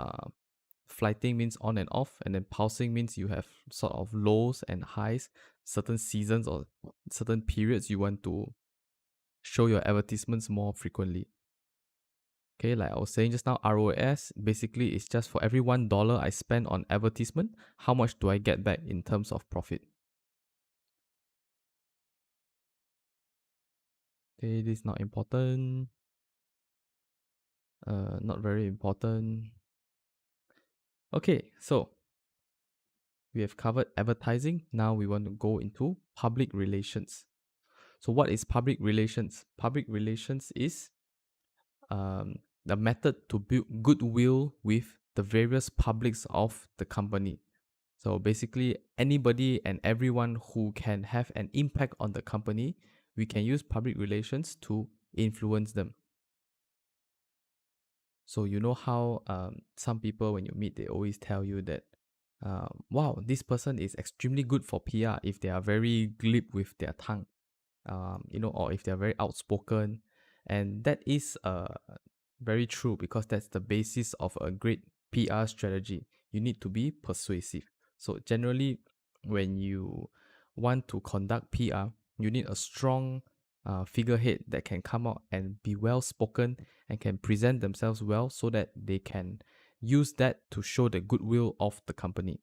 flighting means on and off, and then pulsing means you have sort of lows and highs, certain seasons or certain periods you want to show your advertisements more frequently. Okay, like I was saying just now, ROAS basically is just for every $1 I spend on advertisement, how much do I get back in terms of profit? Okay, this is not important. Not very important. Okay, so we have covered advertising. Now we want to go into public relations. So what is public relations? Public relations is the method to build goodwill with the various publics of the company. So basically, anybody and everyone who can have an impact on the company, we can use public relations to influence them. So you know how some people, when you meet, they always tell you that, wow, this person is extremely good for PR if they are very glib with their tongue, or if they're very outspoken. And that is very true, because that's the basis of a great PR strategy. You need to be persuasive. So generally, when you want to conduct PR, you need a strong figurehead that can come out and be well spoken and can present themselves well, so that they can use that to show the goodwill of the company.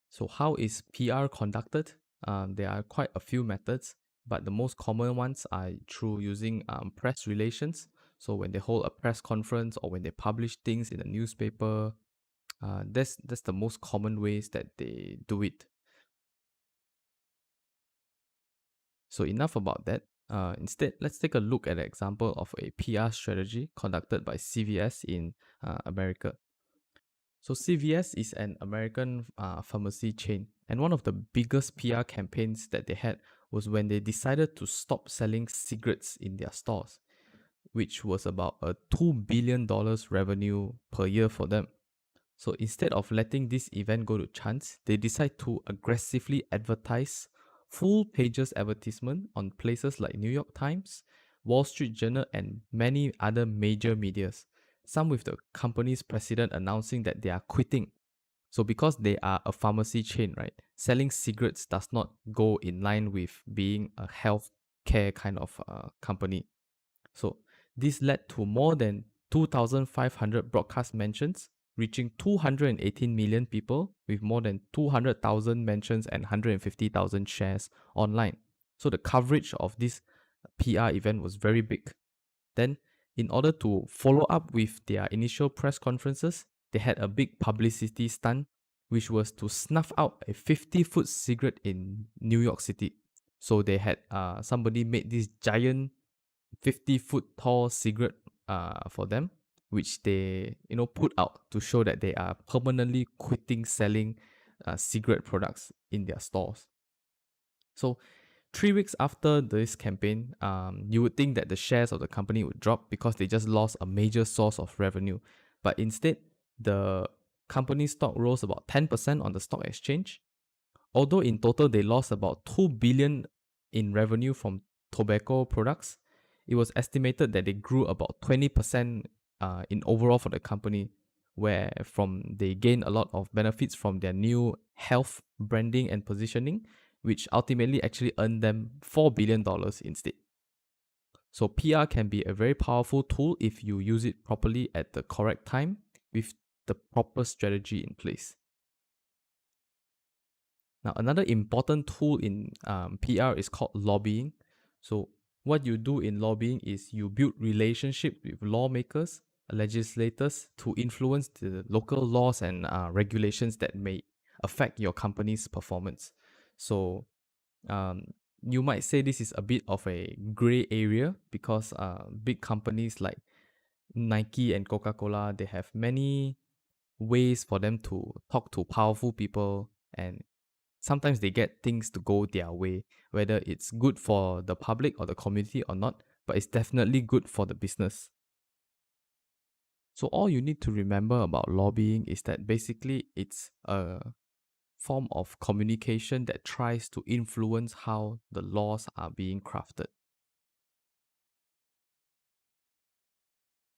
So how is PR conducted? There are quite a few methods, but the most common ones are through using press relations. So when they hold a press conference or when they publish things in a newspaper, that's the most common ways that they do it. So enough about that. Instead, let's take a look at an example of a PR strategy conducted by CVS in America. So CVS is an American pharmacy chain, and one of the biggest PR campaigns that they had was when they decided to stop selling cigarettes in their stores, which was about a $2 billion revenue per year for them. So instead of letting this event go to chance, they decide to aggressively advertise full pages advertisement on places like New York Times, Wall Street Journal, and many other major medias. Some with the company's president announcing that they are quitting. So because they are a pharmacy chain, right, selling cigarettes does not go in line with being a health care kind of company. So this led to more than 2,500 broadcast mentions, reaching 218 million people with more than 200,000 mentions and 150,000 shares online. So the coverage of this PR event was very big. Then, in order to follow up with their initial press conferences, they had a big publicity stunt, which was to snuff out a 50-foot cigarette in New York City. So they had somebody made this giant 50-foot tall cigarette for them, which they put out to show that they are permanently quitting selling cigarette products in their stores. So 3 weeks after this campaign, you would think that the shares of the company would drop because they just lost a major source of revenue. But instead, the company's stock rose about 10% on the stock exchange. Although in total they lost about $2 billion in revenue from tobacco products, it was estimated that they grew about 20% in overall for the company, where from they gained a lot of benefits from their new health branding and positioning, which ultimately actually earned them $4 billion instead. So PR can be a very powerful tool if you use it properly at the correct time with the proper strategy in place. Now, another important tool in PR is called lobbying. So what you do in lobbying is you build relationship with lawmakers, legislators to influence the local laws and regulations that may affect your company's performance. So you might say this is a bit of a gray area because big companies like Nike and Coca-Cola, they have many ways for them to talk to powerful people, and sometimes they get things to go their way, whether it's good for the public or the community or not, but it's definitely good for the business. So all you need to remember about lobbying is that basically it's a form of communication that tries to influence how the laws are being crafted.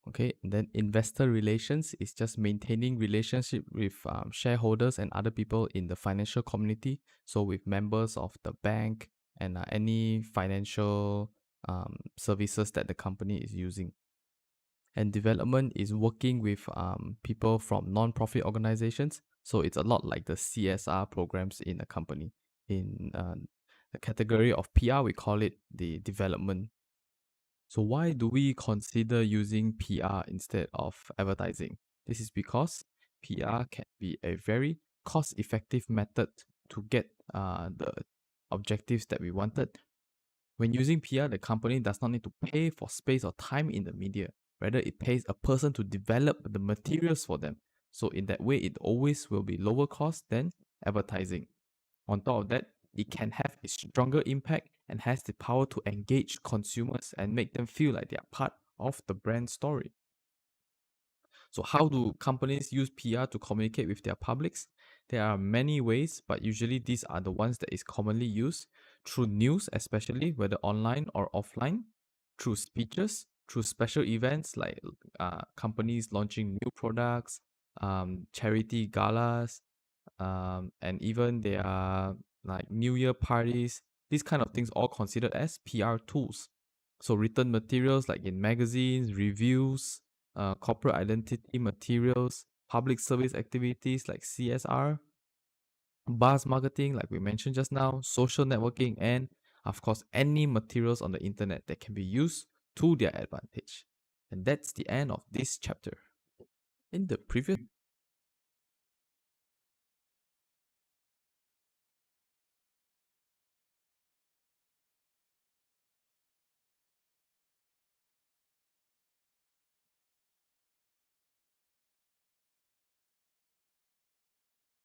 Okay, and then investor relations is just maintaining relationship with shareholders and other people in the financial community. So with members of the bank and any financial services that the company is using. And development is working with people from non-profit organizations. So it's a lot like the CSR programs in a company. In the category of PR, we call it the development. So why do we consider using PR instead of advertising? This is because PR can be a very cost-effective method to get the objectives that we wanted. When using PR, the company does not need to pay for space or time in the media. Rather, it pays a person to develop the materials for them. So in that way, it always will be lower cost than advertising. On top of that, it can have a stronger impact and has the power to engage consumers and make them feel like they are part of the brand story. So how do companies use PR to communicate with their publics? There are many ways, but usually these are the ones that is commonly used through news, especially whether online or offline, through speeches, through special events like companies launching new products, charity galas, and even there are like New Year parties. These kind of things all considered as PR tools. So written materials like in magazines, reviews, corporate identity materials, public service activities like CSR, buzz marketing like we mentioned just now, social networking, and of course any materials on the internet that can be used to their advantage. And that's the end of this chapter. In the previous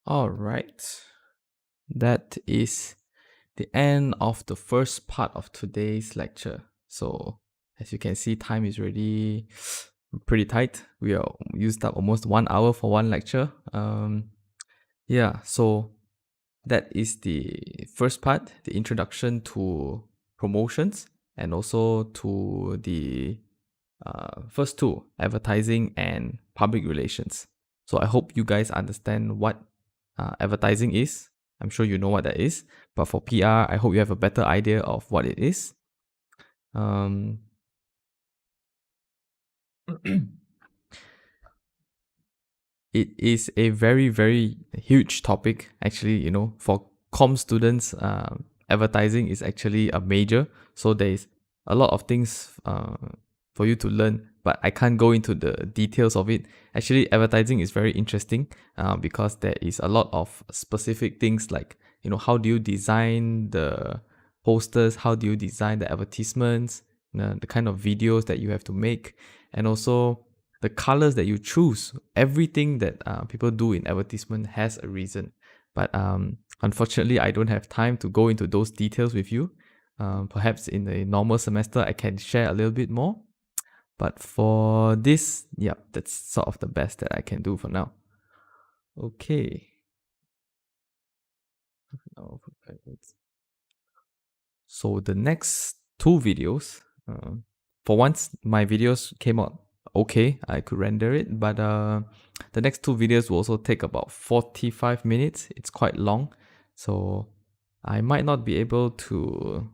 All right. That is the end of the first part of today's lecture. So as you can see, time is already pretty tight. We are used up almost 1 hour for one lecture. Yeah, so that is the first part, the introduction to promotions, and also to the first two, advertising and public relations. So I hope you guys understand what advertising is. I'm sure you know what that is, but for PR, I hope you have a better idea of what it is. It is a very, very huge topic. Actually, for com students, advertising is actually a major. So there is a lot of things for you to learn, but I can't go into the details of it. Actually, advertising is very interesting because there is a lot of specific things like, how do you design the posters? How do you design the advertisements? The kind of videos that you have to make, and also the colors that you choose. Everything that people do in advertisement has a reason. But unfortunately, I don't have time to go into those details with you. Perhaps in the normal semester, I can share a little bit more. But for this, yeah, that's sort of the best that I can do for now. Okay. So the next two videos, for once, my videos came out okay. I could render it, but the next two videos will also take about 45 minutes. It's quite long, so I might not be able to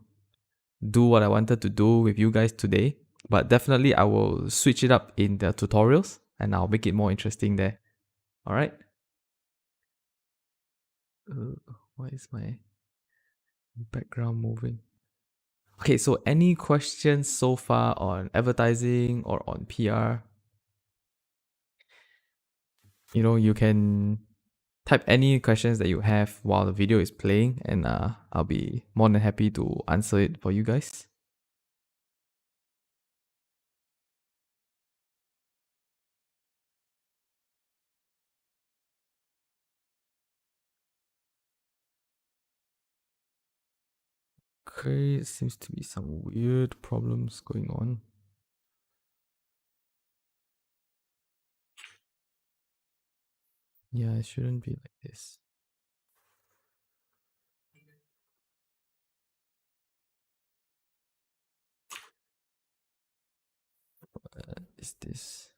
do what I wanted to do with you guys today, but definitely I will switch it up in the tutorials and I'll make it more interesting there. All right. Why is my background moving? Okay, so any questions so far on advertising or on PR? You can type any questions that you have while the video is playing, and I'll be more than happy to answer it for you guys. Okay, seems to be some weird problems going on. Yeah, it shouldn't be like this. What is this?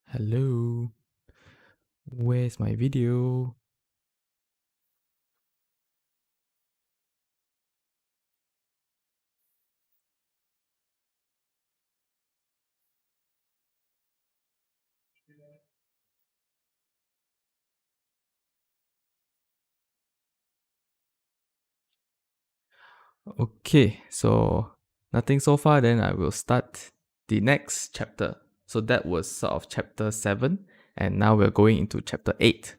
Hello? Where's my video? Okay, so nothing so far, then I will start the next chapter. So that was sort of chapter 7, and now we're going into chapter 8.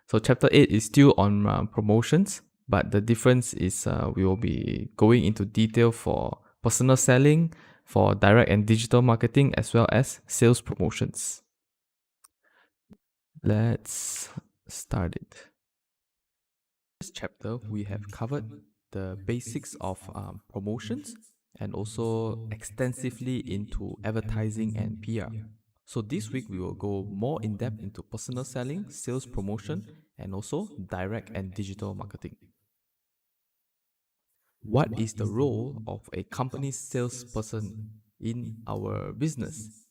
So chapter 8 is still on promotions, but the difference is we will be going into detail for personal selling, for direct and digital marketing, as well as sales promotions. Let's start it. This chapter, we have covered the basics of promotions and also extensively into advertising and PR. So this week we will go more in depth into personal selling, sales promotion, and also direct and digital marketing. What is the role of a company salesperson in our business?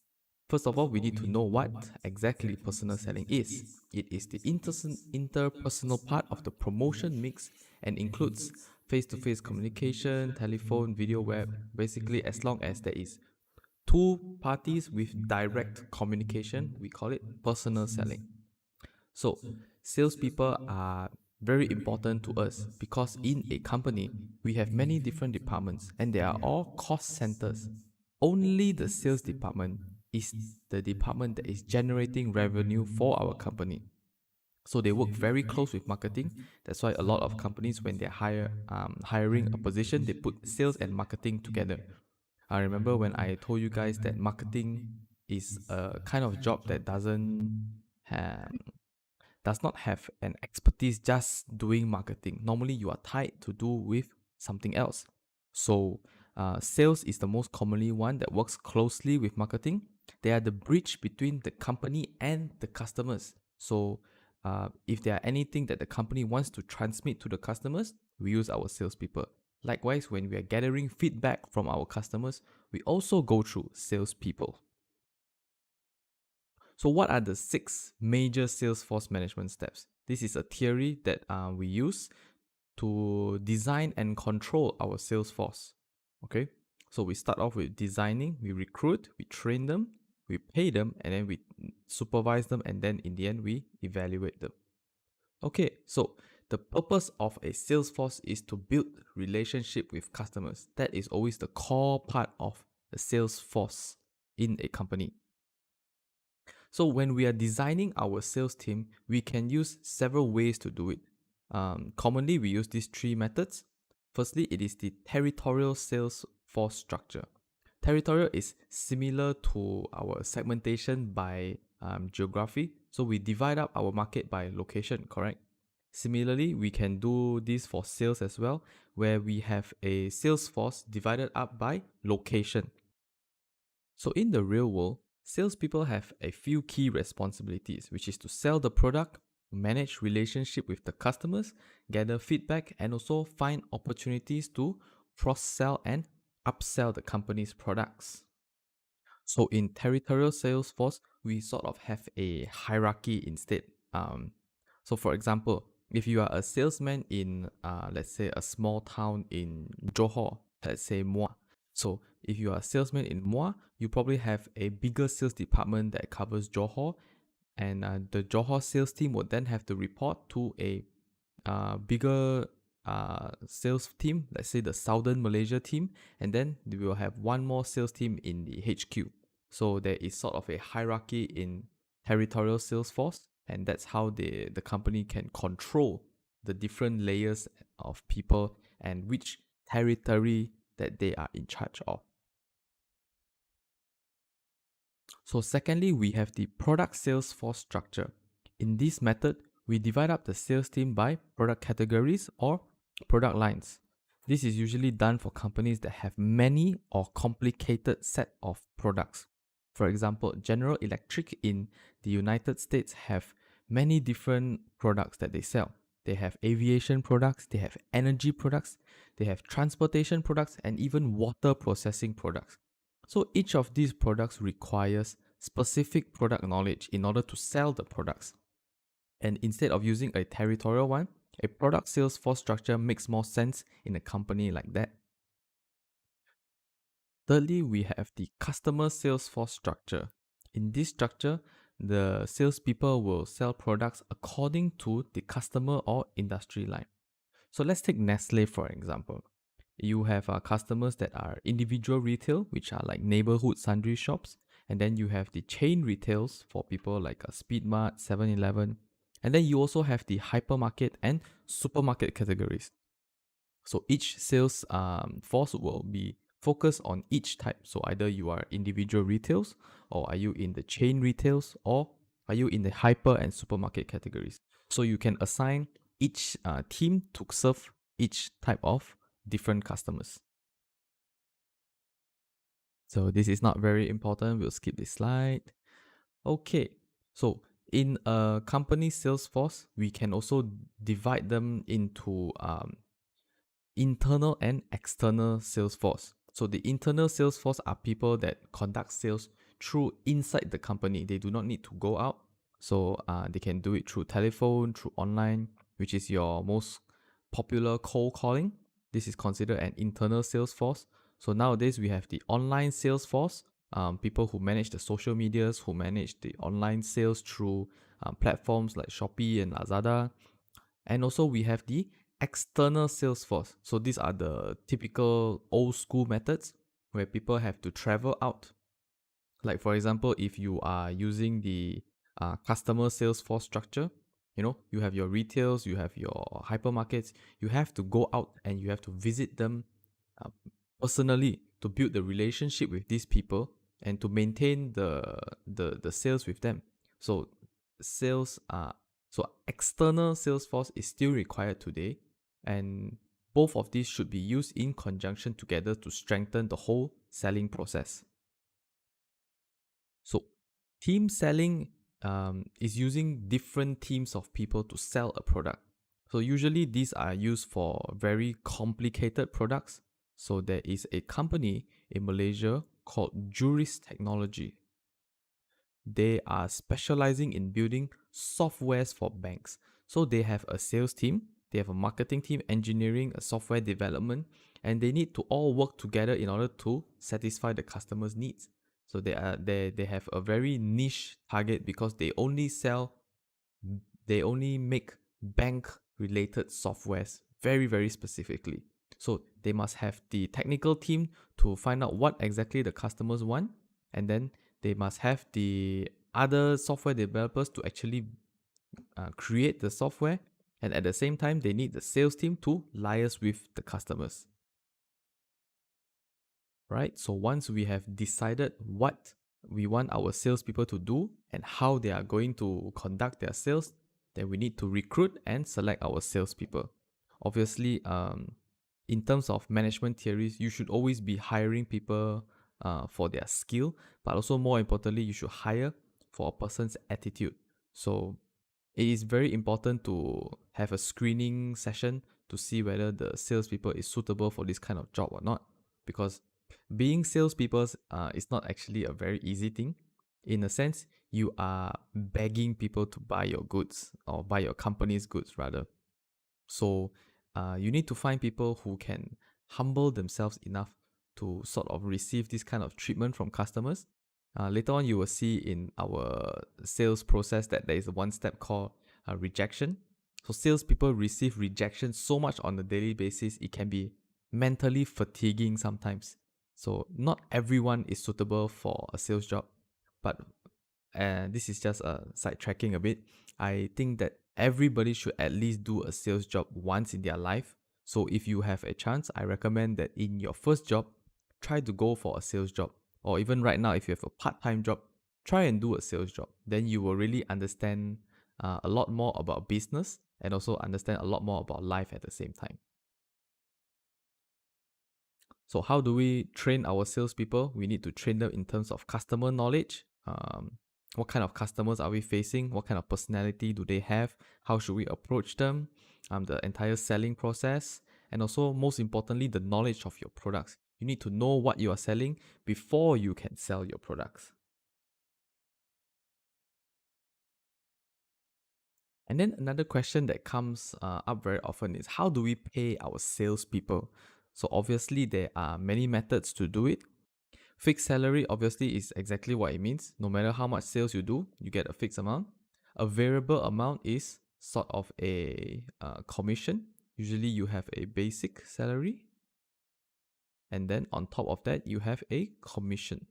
First of all, we need to know what exactly personal selling is. It is the interpersonal part of the promotion mix and includes face-to-face communication, telephone, video, web, basically as long as there is two parties with direct communication, we call it personal selling. So, salespeople are very important to us because in a company, we have many different departments and they are all cost centers. Only the sales department is the department that is generating revenue for our company. So they work very close with marketing. That's why a lot of companies, when they're hiring a position, they put sales and marketing together. I remember when I told you guys that marketing is a kind of job that does not have an expertise just doing marketing. Normally, you are tied to do with something else. So, sales is the most commonly one that works closely with marketing. They are the bridge between the company and the customers. So, if there are anything that the company wants to transmit to the customers, we use our salespeople. Likewise, when we are gathering feedback from our customers, we also go through salespeople. So, what are the 6 major sales force management steps? This is a theory that we use to design and control our sales force. Okay, so we start off with designing, we recruit, we train them, we pay them, and then we supervise them, and then in the end, we evaluate them. Okay, so the purpose of a sales force is to build relationship with customers. That is always the core part of the sales force in a company. So when we are designing our sales team, we can use several ways to do it. Commonly, we use these 3 methods. Firstly, it is the territorial sales force structure. Territorial is similar to our segmentation by geography. So we divide up our market by location, correct? Similarly, we can do this for sales as well, where we have a sales force divided up by location. So in the real world, salespeople have a few key responsibilities, which is to sell the product, manage relationship with the customers, gather feedback, and also find opportunities to cross-sell and upsell the company's products. So in territorial sales force, we sort of have a hierarchy instead. So for example, if you are a salesman in, let's say, a small town in Johor, let's say Muar. So if you are a salesman in Muar, you probably have a bigger sales department that covers Johor, and the Johor sales team would then have to report to a bigger sales team, let's say the Southern Malaysia team, and then we will have one more sales team in the HQ. So there is sort of a hierarchy in territorial sales force, and that's how the company can control the different layers of people and which territory that they are in charge of. So secondly, we have the product sales force structure. In this method, we divide up the sales team by product categories or product lines. This is usually done for companies that have many or complicated set of products. For example, General Electric in the United States have many different products that they sell. They have aviation products, they have energy products, they have transportation products, and even water processing products. So each of these products requires specific product knowledge in order to sell the products. And instead of using a territorial one, a product sales force structure makes more sense in a company like that. Thirdly, we have the customer sales force structure. In this structure, the salespeople will sell products according to the customer or industry line. So let's take Nestle for example. You have customers that are individual retail, which are like neighborhood sundry shops. And then you have the chain retails for people like Speedmart, 7-Eleven. And then you also have the hypermarket and supermarket categories. So each sales force will be focused on each type. So either you are individual retails, or are you in the chain retails, or are you in the hyper and supermarket categories. So you can assign each team to serve each type of different customers. So this is not very important. We'll skip this slide. Okay, so in a company sales force, we can also divide them into internal and external sales force. So the internal sales force are people that conduct sales through inside the company. They do not need to go out. So they can do it through telephone, through online, which is your most popular cold calling. This is considered an internal sales force. So nowadays we have the online sales force, people who manage the social medias, who manage the online sales through platforms like Shopee and Lazada. And also we have the external sales force. So these are the typical old school methods where people have to travel out. Like for example, if you are using the customer sales force structure, you have your retails, you have your hypermarkets, you have to go out and you have to visit them personally to build the relationship with these people and to maintain the sales with them. So So external sales force is still required today, and both of these should be used in conjunction together to strengthen the whole selling process. So team selling is using different teams of people to sell a product. So usually these are used for very complicated products. So there is a company in Malaysia called Juris Technology. They are specializing in building softwares for banks. So they have a sales team, they have a marketing team, engineering, a software development, and they need to all work together in order to satisfy the customer's needs. So they have a very niche target because they only make bank related softwares very, very specifically. So they must have the technical team to find out what exactly the customers want, and then they must have the other software developers to actually create the software, and at the same time they need the sales team to liaise with the customers. Right? So once we have decided what we want our salespeople to do and how they are going to conduct their sales, then we need to recruit and select our salespeople. Obviously, in terms of management theories, you should always be hiring people for their skill, but also more importantly, you should hire for a person's attitude. So it is very important to have a screening session to see whether the salespeople is suitable for this kind of job or not, because being salespeople is not actually a very easy thing. In a sense, you are begging people to buy your goods or buy your company's goods rather. So you need to find people who can humble themselves enough to sort of receive this kind of treatment from customers. Later on, you will see in our sales process that there is one step called rejection. So salespeople receive rejection so much on a daily basis, it can be mentally fatiguing sometimes. So not everyone is suitable for a sales job, but this is just sidetracking a bit. I think that everybody should at least do a sales job once in their life. So if you have a chance, I recommend that in your first job, try to go for a sales job. Or even right now, if you have a part-time job, try and do a sales job. Then you will really understand a lot more about business and also understand a lot more about life at the same time. So how do we train our salespeople? We need to train them in terms of customer knowledge. What kind of customers are we facing? What kind of personality do they have? How should we approach them? The entire selling process. And also, most importantly, the knowledge of your products. You need to know what you are selling before you can sell your products. And then another question that comes up very often is, how do we pay our salespeople? So obviously there are many methods to do it. Fixed salary obviously is exactly what it means. No matter how much sales you do, you get a fixed amount. A variable amount is sort of a commission. Usually you have a basic salary, and then on top of that you have a commission.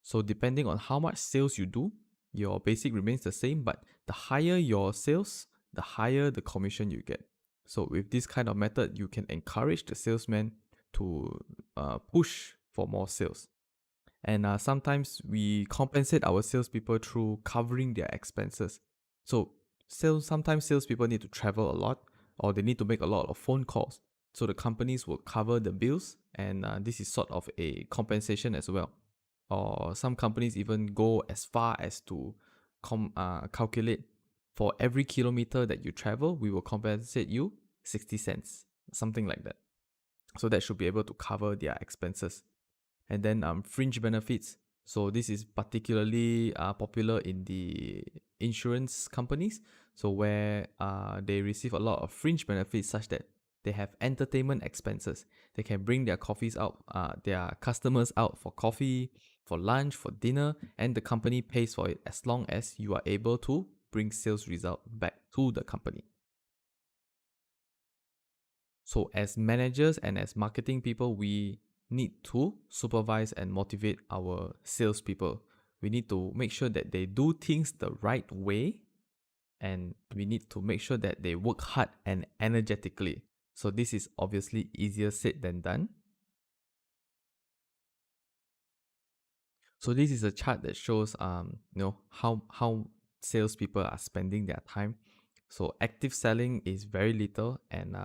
So depending on how much sales you do, your basic remains the same, but the higher your sales, the higher the commission you get. So with this kind of method, you can encourage the salesman to push for more sales. And sometimes we compensate our salespeople through covering their expenses. So sometimes salespeople need to travel a lot, or they need to make a lot of phone calls. So the companies will cover the bills, and this is sort of a compensation as well. Or some companies even go as far as to calculate, for every kilometer that you travel, we will compensate you 60 cents, something like that. So that should be able to cover their expenses. And then fringe benefits. So this is particularly popular in the insurance companies. So where they receive a lot of fringe benefits, such that they have entertainment expenses. They can bring their their customers out for coffee, for lunch, for dinner, and the company pays for it as long as you are able to bring sales result back to the company. So as managers and as marketing people, we need to supervise and motivate our salespeople. We need to make sure that they do things the right way, and we need to make sure that they work hard and energetically. So this is obviously easier said than done. So this is a chart that shows how salespeople are spending their time. So active selling is very little, and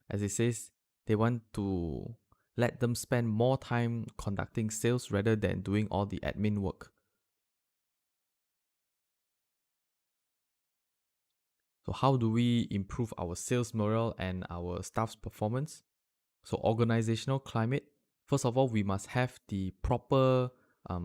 as it says, they want to let them spend more time conducting sales rather than doing all the admin work. So how do we improve our sales morale and our staff's performance? So organizational climate, first of all, we must have the proper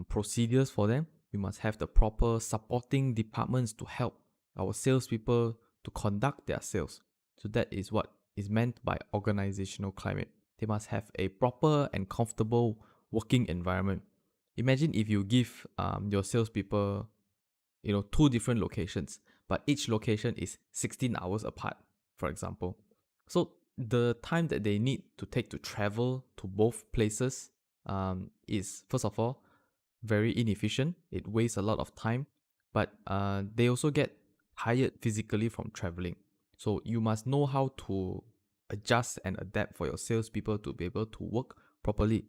procedures for them. We must have the proper supporting departments to help our salespeople to conduct their sales. So that is what is meant by organizational climate. They must have a proper and comfortable working environment. Imagine if you give your salespeople, two different locations, but each location is 16 hours apart, for example. So the time that they need to take to travel to both places is, first of all, very inefficient. It wastes a lot of time, but they also get tired physically from traveling. So you must know how to adjust and adapt for your salespeople to be able to work properly.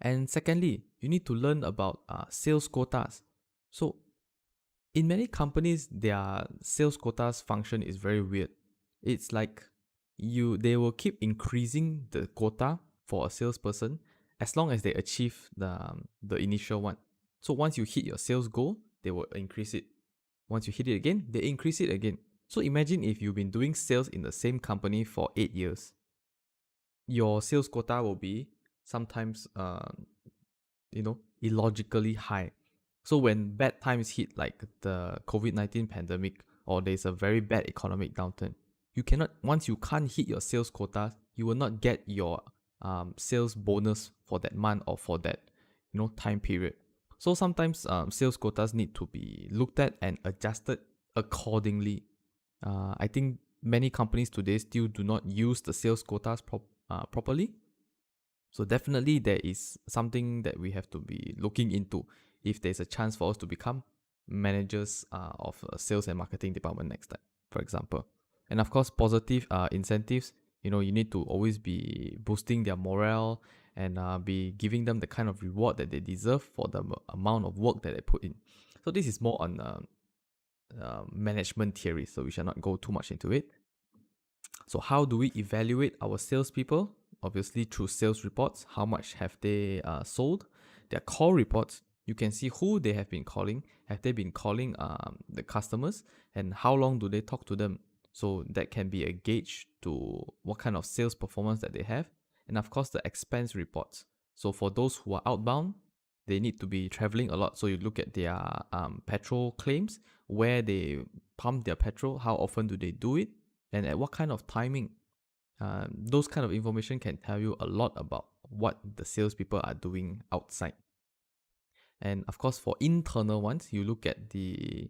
And secondly, you need to learn about sales quotas. So in many companies, their sales quotas function is very weird. It's like they will keep increasing the quota for a salesperson as long as they achieve the initial one. So once you hit your sales goal, they will increase it. Once you hit it again, they increase it again. So imagine if you've been doing sales in the same company for 8 years. Your sales quota will be sometimes illogically high. So when bad times hit, like the COVID-19 pandemic, or there's a very bad economic downturn, once you can't hit your sales quota, you will not get your sales bonus for that month or for that time period. So sometimes sales quotas need to be looked at and adjusted accordingly. I think many companies today still do not use the sales quotas properly. So definitely there is something that we have to be looking into if there's a chance for us to become managers of a sales and marketing department next time, for example. And of course, positive incentives. You need to always be boosting their morale and be giving them the kind of reward that they deserve for the amount of work that they put in. So this is more on management theory, so we shall not go too much into it. So how do we evaluate our salespeople? Obviously through sales reports. How much have they sold? Their call reports, you can see who they have been calling. Have they been calling the customers, and how long do they talk to them? So that can be a gauge to what kind of sales performance that they have. And of course, the expense reports. So for those who are outbound, they need to be traveling a lot. So you look at their petrol claims, where they pump their petrol, how often do they do it, and at what kind of timing. Those kind of information can tell you a lot about what the salespeople are doing outside. And of course, for internal ones, you look at the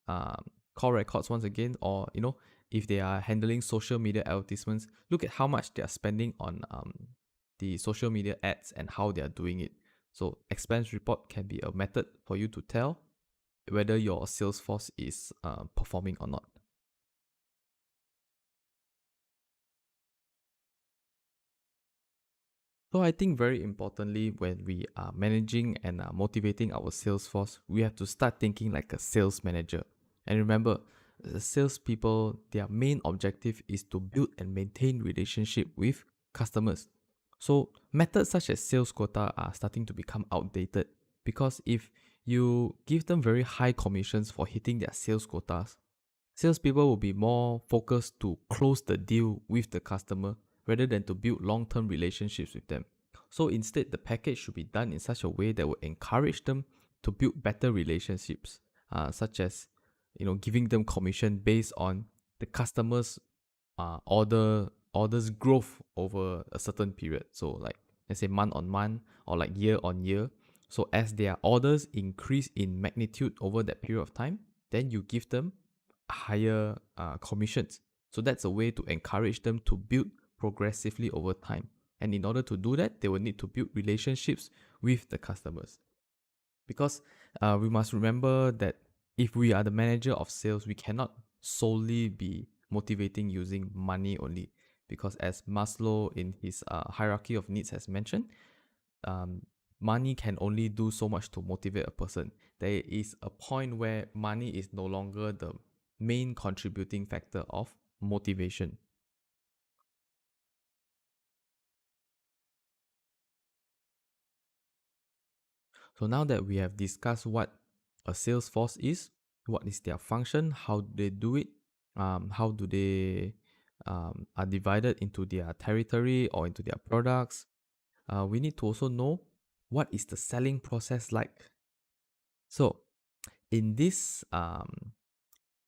call records once again, or if they are handling social media advertisements, look at how much they are spending on the social media ads and how they are doing it. So expense report can be a method for you to tell whether your sales force is performing or not. So I think very importantly, when we are managing and motivating our sales force, we have to start thinking like a sales manager. And remember, the salespeople, their main objective is to build and maintain relationship with customers. So methods such as sales quota are starting to become outdated, because if you give them very high commissions for hitting their sales quotas, salespeople will be more focused to close the deal with the customer rather than to build long-term relationships with them. So instead, the package should be done in such a way that will encourage them to build better relationships, such as giving them commission based on the customer's orders growth over a certain period. So like, let's say month on month, or like year on year. So as their orders increase in magnitude over that period of time, then you give them higher commissions. So that's a way to encourage them to build progressively over time. And in order to do that, they will need to build relationships with the customers. Because we must remember that if we are the manager of sales, we cannot solely be motivating using money only. Because as Maslow in his hierarchy of needs has mentioned, money can only do so much to motivate a person. There is a point where money is no longer the main contributing factor of motivation. So now that we have discussed what a sales force is, what is their function, how do they do it, how do they are divided into their territory or into their products, we need to also know what is the selling process like. So in this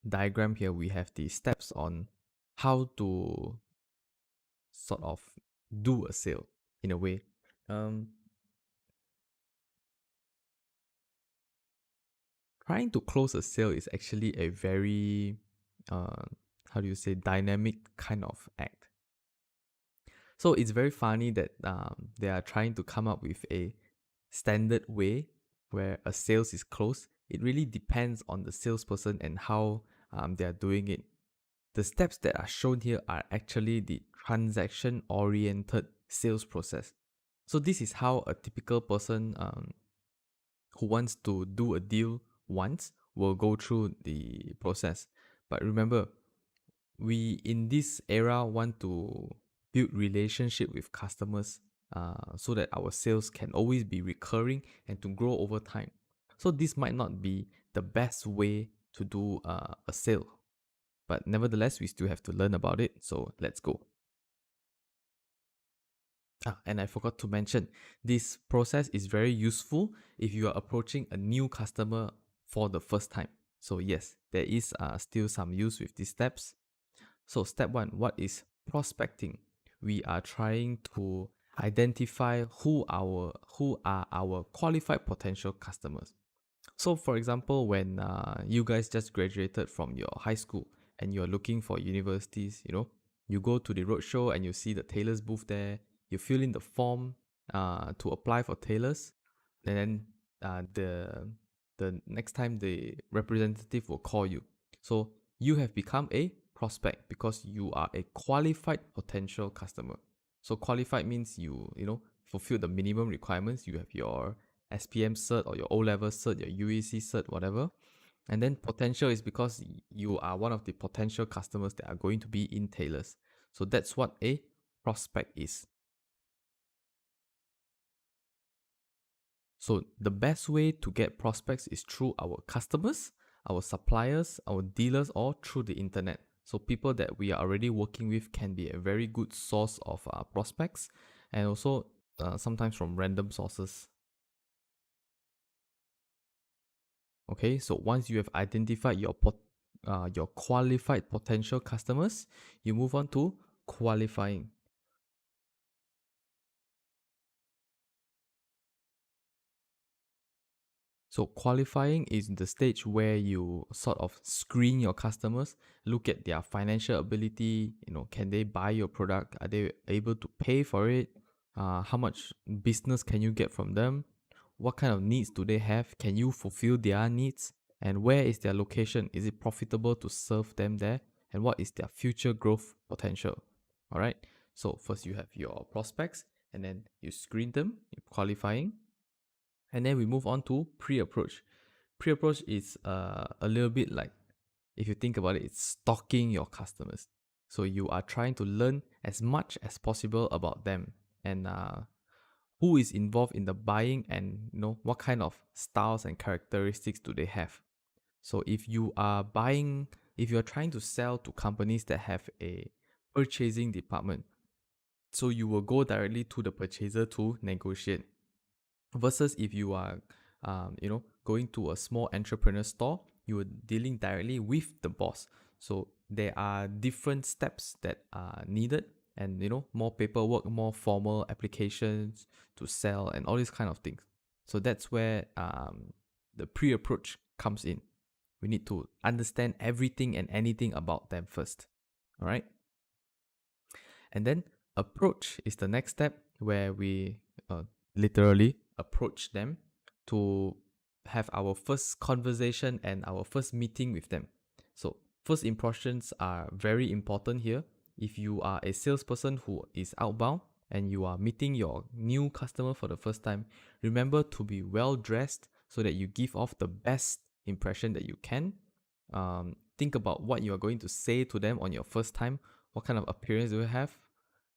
diagram here, we have the steps on how to sort of do a sale in a way. Trying to close a sale is actually a very, how do you say, dynamic kind of act. So it's very funny that they are trying to come up with a standard way where a sales is closed. It really depends on the salesperson and how they are doing it. The steps that are shown here are actually the transaction-oriented sales process. So this is how a typical person who wants to do a deal once will go through the process. But remember, we in this era want to build relationship with customers so that our sales can always be recurring and to grow over time. So this might not be the best way to do a sale, but nevertheless, we still have to learn about it. So let's go. And I forgot to mention, this process is very useful if you are approaching a new customer for the first time. So yes, there is still some use with these steps. So step 1, what is prospecting? We are trying to identify who are our qualified potential customers. So for example, when you guys just graduated from your high school and you're looking for universities, you go to the roadshow and you see the tailors booth there, you fill in the form to apply for tailors, and then the next time the representative will call you. So you have become a prospect because you are a qualified potential customer. So qualified means you fulfill the minimum requirements. You have your SPM cert or your O-level cert, your UEC cert, whatever. And then potential is because you are one of the potential customers that are going to be in tailors. So that's what a prospect is. So the best way to get prospects is through our customers, our suppliers, our dealers, or through the internet. So people that we are already working with can be a very good source of prospects, and also sometimes from random sources. Okay, so once you have identified your qualified potential customers, you move on to qualifying. So qualifying is the stage where you sort of screen your customers, look at their financial ability, can they buy your product? Are they able to pay for it? How much business can you get from them? What kind of needs do they have? Can you fulfill their needs? And where is their location? Is it profitable to serve them there? And what is their future growth potential? All right. So first you have your prospects, and then you screen them, you're qualifying. And then we move on to pre-approach. Pre-approach is a little bit like, if you think about it, it's stalking your customers. So you are trying to learn as much as possible about them and who is involved in the buying, and what kind of styles and characteristics do they have. So if you are trying to sell to companies that have a purchasing department, so you will go directly to the purchaser to negotiate. Versus if you are, going to a small entrepreneur store, you are dealing directly with the boss. So there are different steps that are needed, and more paperwork, more formal applications to sell, and all these kind of things. So that's where the pre-approach comes in. We need to understand everything and anything about them first. All right. And then approach is the next step, where we literally approach them to have our first conversation and our first meeting with them. So first impressions are very important here. If you are a salesperson who is outbound and you are meeting your new customer for the first time, remember to be well dressed so that you give off the best impression that you can. Think about what you are going to say to them on your first time. What kind of appearance do you have?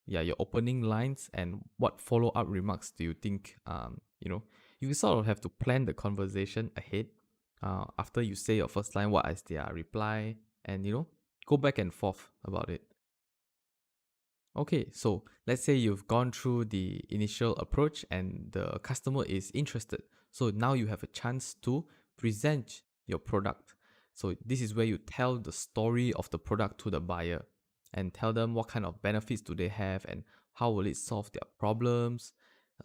Yeah, your opening lines, and what follow-up remarks do you think, you sort of have to plan the conversation ahead. After you say your first line, what is their reply, and go back and forth about it. Okay, so let's say you've gone through the initial approach and the customer is interested. So now you have a chance to present your product. So this is where you tell the story of the product to the buyer and tell them what kind of benefits do they have and how will it solve their problems.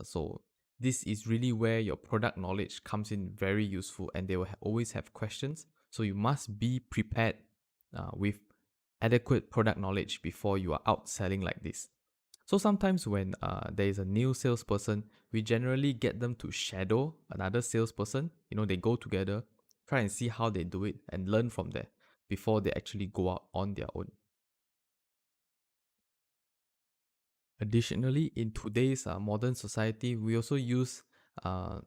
So this is really where your product knowledge comes in very useful, and they will always have questions. So you must be prepared with adequate product knowledge before you are out selling like this. So sometimes when there is a new salesperson, we generally get them to shadow another salesperson. They go together, try and see how they do it and learn from there before they actually go out on their own. Additionally, in today's modern society, we also use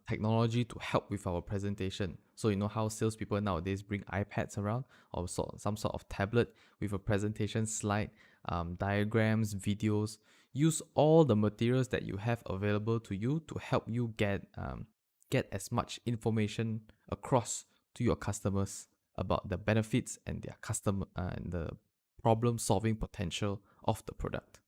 technology to help with our presentation. So you know how salespeople nowadays bring iPads around, or some sort of tablet with a presentation slide, diagrams, videos. Use all the materials that you have available to you to help you get as much information across to your customers about the benefits and their customer and the problem solving potential of the product.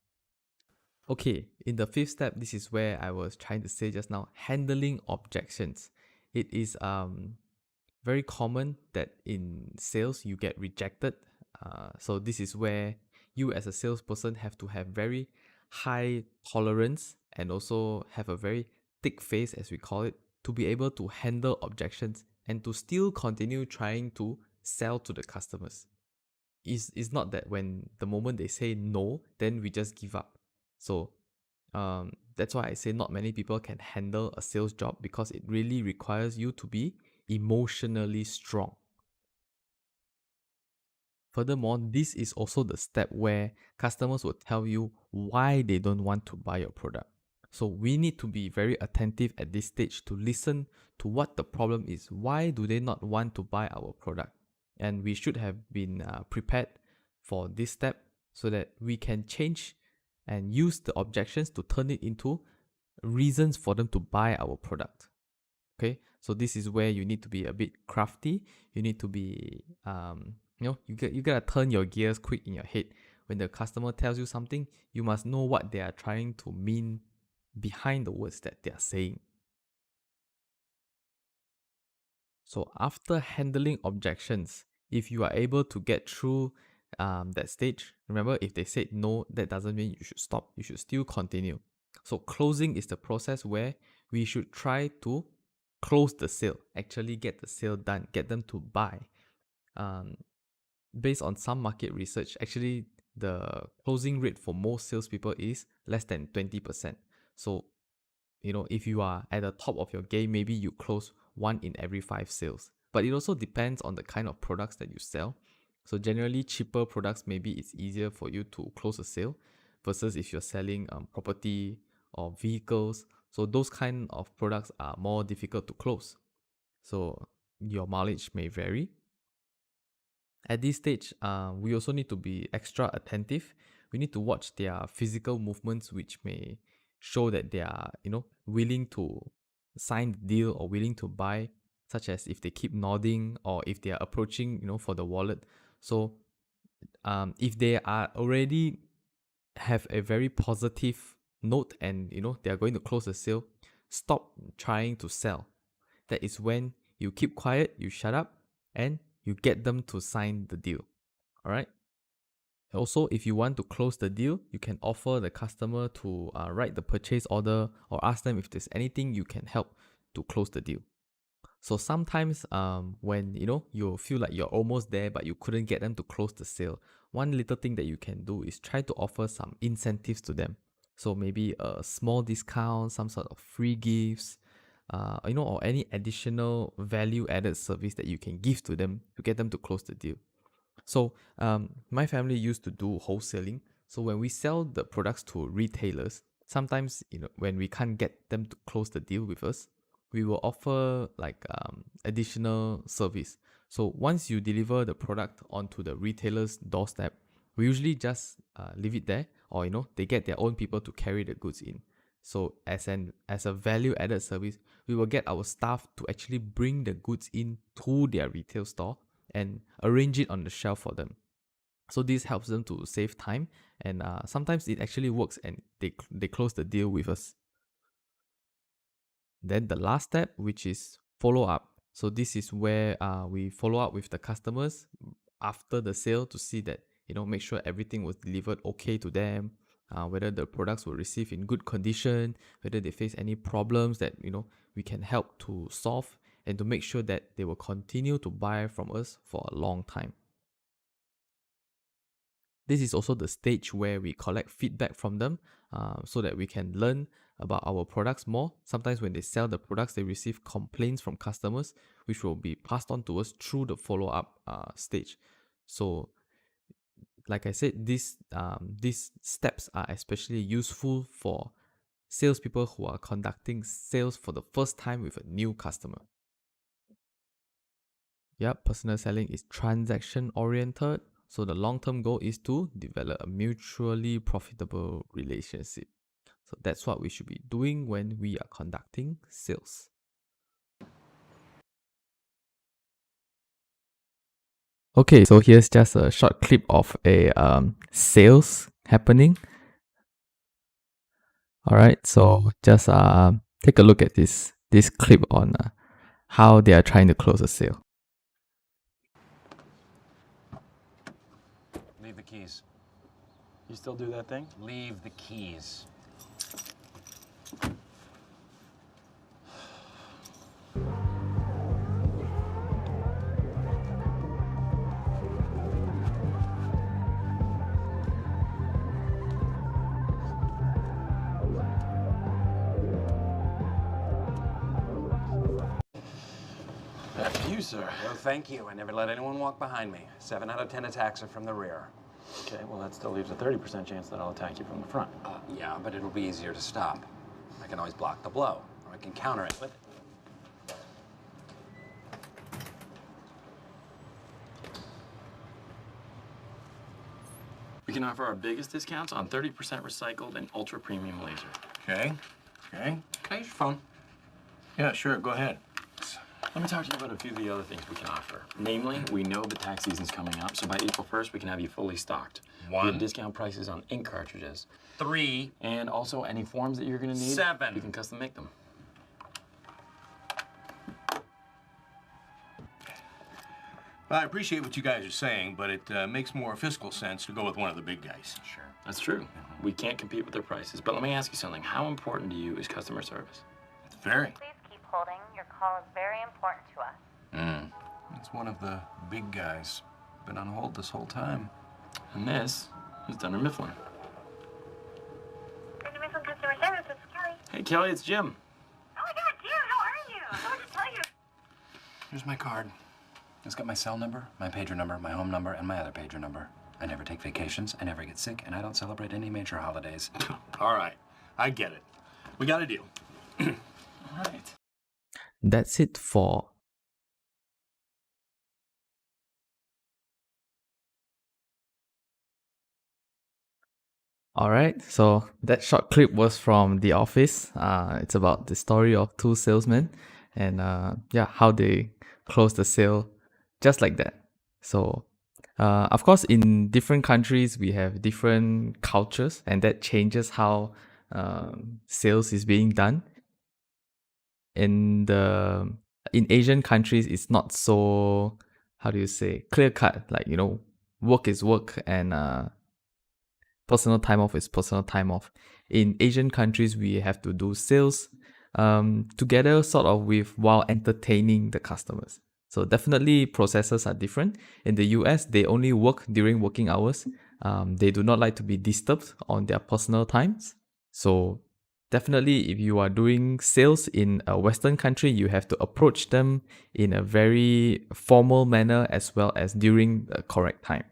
Okay, in the fifth step, this is where I was trying to say just now, handling objections. It is very common that in sales you get rejected. So this is where you as a salesperson have to have very high tolerance and also have a very thick face, as we call it, to be able to handle objections and to still continue trying to sell to the customers. It's not that when the moment they say no, then we just give up. So that's why I say not many people can handle a sales job, because it really requires you to be emotionally strong. Furthermore, this is also the step where customers will tell you why they don't want to buy your product. So we need to be very attentive at this stage to listen to what the problem is. Why do they not want to buy our product? And we should have been prepared for this step so that we can change and use the objections to turn it into reasons for them to buy our product. Okay, so this is where you need to be a bit crafty. You need to be, you gotta turn your gears quick in your head. When the customer tells you something, you must know what they are trying to mean behind the words that they are saying. So after handling objections, if you are able to get through that stage, remember, if they said no, that doesn't mean you should stop. You should still continue. So closing is the process where we should try to close the sale, actually get the sale done, get them to buy. Based on some market research, actually the closing rate for most salespeople is less than 20%. So, if you are at the top of your game, maybe you close 1 in every 5 sales. But it also depends on the kind of products that you sell. So generally, cheaper products, maybe it's easier for you to close a sale versus if you're selling property or vehicles. So those kind of products are more difficult to close. So your mileage may vary. At this stage, we also need to be extra attentive. We need to watch their physical movements, which may show that they are, willing to sign the deal or willing to buy, such as if they keep nodding or if they are approaching, for the wallet. So if they are already have a very positive note and, they are going to close the sale, stop trying to sell. That is when you keep quiet, you shut up, and you get them to sign the deal. All right. Also, if you want to close the deal, you can offer the customer to write the purchase order or ask them if there's anything you can help to close the deal. So sometimes when you feel like you're almost there but you couldn't get them to close the sale, one little thing that you can do is try to offer some incentives to them. So maybe a small discount, some sort of free gifts, or any additional value added service that you can give to them to get them to close the deal. So my family used to do wholesaling. So when we sell the products to retailers, sometimes, when we can't get them to close the deal with us, we will offer like additional service. So once you deliver the product onto the retailer's doorstep, we usually just leave it there, or they get their own people to carry the goods in. So as a value added service, we will get our staff to actually bring the goods in to their retail store and arrange it on the shelf for them. So this helps them to save time, and sometimes it actually works, and they close the deal with us. Then the last step, which is follow up. So this is where we follow up with the customers after the sale to see that, make sure everything was delivered okay to them, whether the products were received in good condition, whether they face any problems that, we can help to solve, and to make sure that they will continue to buy from us for a long time. This is also the stage where we collect feedback from them, so that we can learn about our products more. Sometimes when they sell the products, they receive complaints from customers, which will be passed on to us through the follow-up stage. So, like I said, these steps are especially useful for salespeople who are conducting sales for the first time with a new customer. Yep, personal selling is transaction oriented. So the long-term goal is to develop a mutually profitable relationship. So that's what we should be doing when we are conducting sales. Okay, so here's just a short clip of a sales happening. All right, so just take a look at this clip on how they are trying to close a sale. Leave the keys. You still do that thing? Leave the keys. After you, sir. No, thank you. I never let anyone walk behind me. 7 out of 10 attacks are from the rear. Okay, well, that still leaves a 30% chance that I'll attack you from the front. Yeah, but it'll be easier to stop. I can always block the blow, or I can counter it. But we can offer our biggest discounts on 30% recycled and ultra premium laser. Okay. can I use your phone? Yeah, sure, go ahead. Let me talk to you about a few of the other things we can offer. Namely, we know the tax season's coming up, so by April 1st, we can have you fully stocked. 1. We have discount prices on ink cartridges. 3. And also any forms that you're going to need. 7. We can custom make them. Well, I appreciate what you guys are saying, but it makes more fiscal sense to go with one of the big guys. Sure. That's true. We can't compete with their prices. But let me ask you something. How important to you is customer service? It's very. Please keep holding. Your call is very important to us. It's one of the big guys. Been on hold this whole time. And this is Dunder Mifflin. Dunder Mifflin Customer Service, this is Kelly. Hey, Kelly, it's Jim. Oh my God, Jim, how are you? I wanted to tell you. Here's my card. It's got my cell number, my pager number, my home number, and my other pager number. I never take vacations, I never get sick, and I don't celebrate any major holidays. All right, I get it. We got a deal. All right. That's it for Alright, so that short clip was from The Office. It's about the story of two salesmen and how they close the sale just like that. So, of course, in different countries, we have different cultures, and that changes how sales is being done. In Asian countries, it's not so, how do you say, clear cut. Like, work is work, and personal time off is personal time off. In Asian countries, we have to do sales together, sort of while entertaining the customers. So definitely processes are different. In the US, they only work during working hours. They do not like to be disturbed on their personal times. So definitely, if you are doing sales in a Western country, you have to approach them in a very formal manner as well as during the correct time.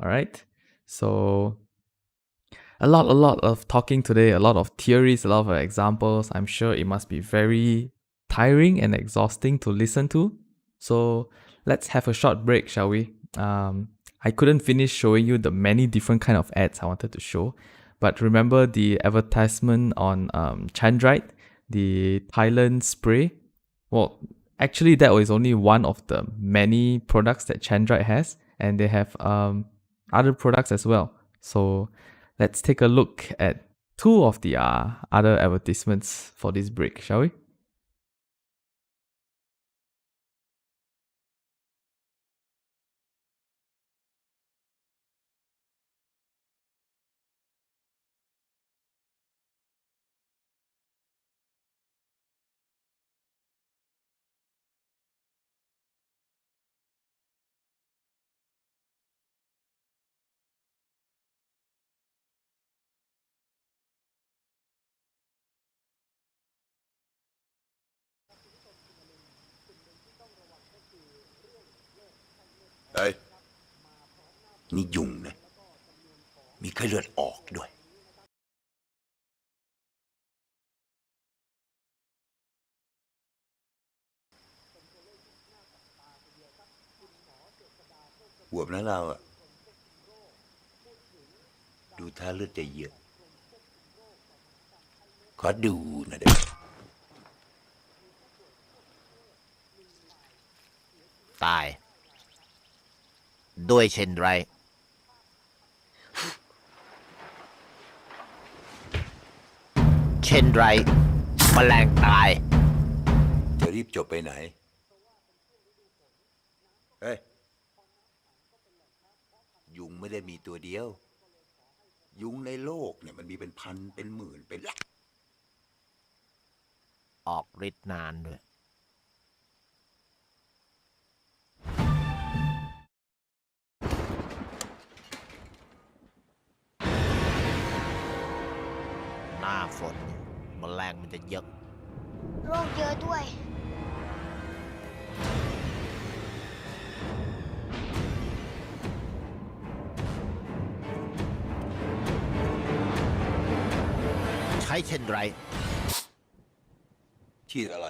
All right. So a lot of talking today, a lot of theories, a lot of examples. I'm sure it must be very tiring and exhausting to listen to. So let's have a short break, shall we? I couldn't finish showing you the many different kind of ads I wanted to show, but remember the advertisement on Chaindrit, the Thailand spray? Well, actually that was only one of the many products that Chaindrit has, and they have other products as well. So let's take a look at two of the other advertisements for this break, shall we? Ê, นี่ยุงนะ มีไข้เลือดออกด้วย บวมนะเราอะดูท่าเลือดจะเยอะ ขอดูนะเด็ก ตาย ด้วยเช่นไร เช่นไร แมลงตาย จะรีบจบไปไหน เฮ้ย ยุงไม่ได้มีตัวเดียว ยุงในโลกเนี่ยมันมีเป็นพันเป็นหมื่นเป็นล้าน ออกฤทธิ์นานด้วย หน้าฝนแมลงมันจะเยอะ โรคเยอะด้วย ใช้เช่นไร ฉีดอะไร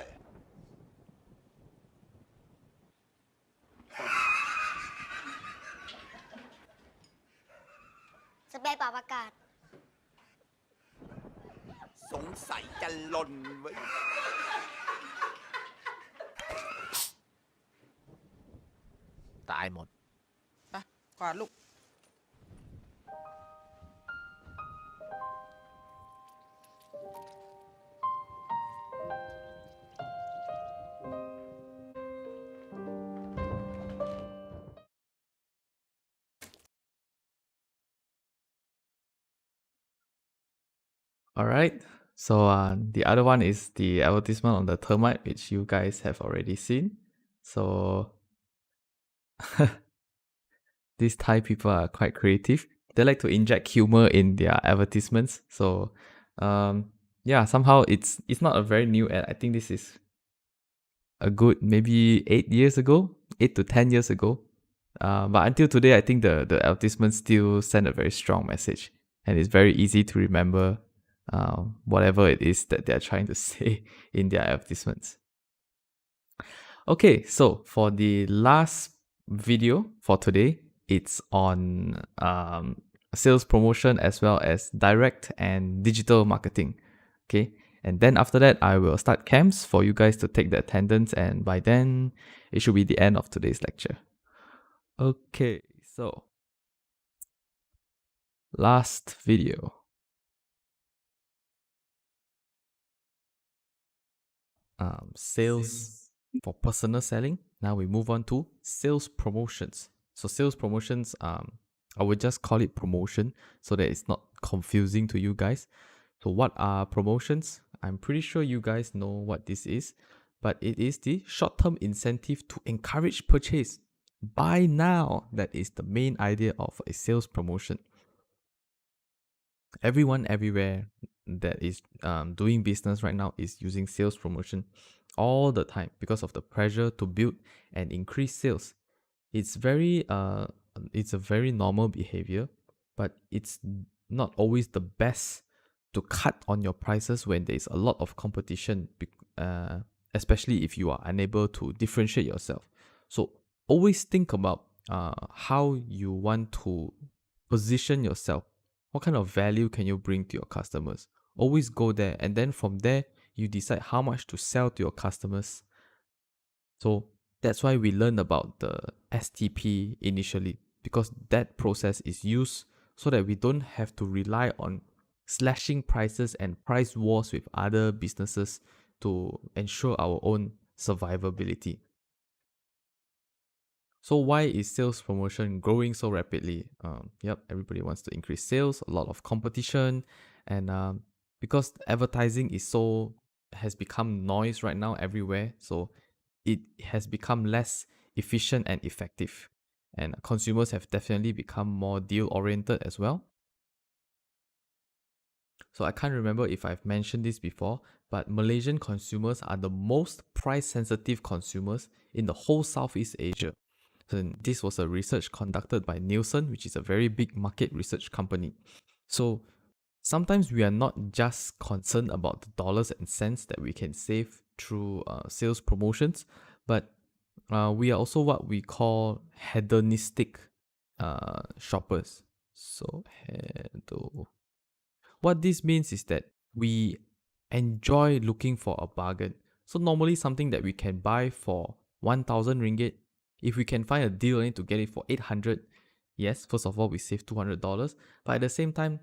สเปรย์ปรับอากาศ สงสัยจะหล่นไว้ ตายหมด ไปกวาดลูก Alright, so the other one is the advertisement on the termite, which you guys have already seen. So these Thai people are quite creative. They like to inject humor in their advertisements. So yeah, somehow it's not a very new ad. I think this is a good maybe 8 years ago, 8 to 10 years ago. But until today, I think the advertisements still send a very strong message, and it's very easy to remember whatever it is that they're trying to say in their advertisements. Okay, so for the last video for today, it's on sales promotion as well as direct and digital marketing. Okay, and then after that, I will start camps for you guys to take the attendance, and by then, it should be the end of today's lecture. Okay, so last video. Sales for personal selling. Now we move on to sales promotions. So sales promotions, I would just call it promotion so that it's not confusing to you guys. So what are promotions? I'm pretty sure you guys know what this is, but it is the short-term incentive to encourage purchase. Buy now. That is the main idea of a sales promotion. Everyone everywhere that is doing business right now is using sales promotion all the time because of the pressure to build and increase sales. It's a very normal behavior, but it's not always the best to cut on your prices when there's a lot of competition, especially if you are unable to differentiate yourself. So always think about how you want to position yourself. What kind of value can you bring to your customers? Always go there, and then from there, you decide how much to sell to your customers. So that's why we learned about the STP initially, because that process is used so that we don't have to rely on slashing prices and price wars with other businesses to ensure our own survivability. So why is sales promotion growing so rapidly? Everybody wants to increase sales, a lot of competition, and because advertising has become noise right now everywhere, so it has become less efficient and effective. And consumers have definitely become more deal oriented as well. So I can't remember if I've mentioned this before, but Malaysian consumers are the most price sensitive consumers in the whole Southeast Asia. So this was a research conducted by Nielsen, which is a very big market research company. So sometimes we are not just concerned about the dollars and cents that we can save through sales promotions, but we are also what we call hedonistic shoppers. So what this means is that we enjoy looking for a bargain. So normally something that we can buy for 1,000 ringgit, if we can find a deal on it to get it for 800, yes, first of all, we save $200. But at the same time,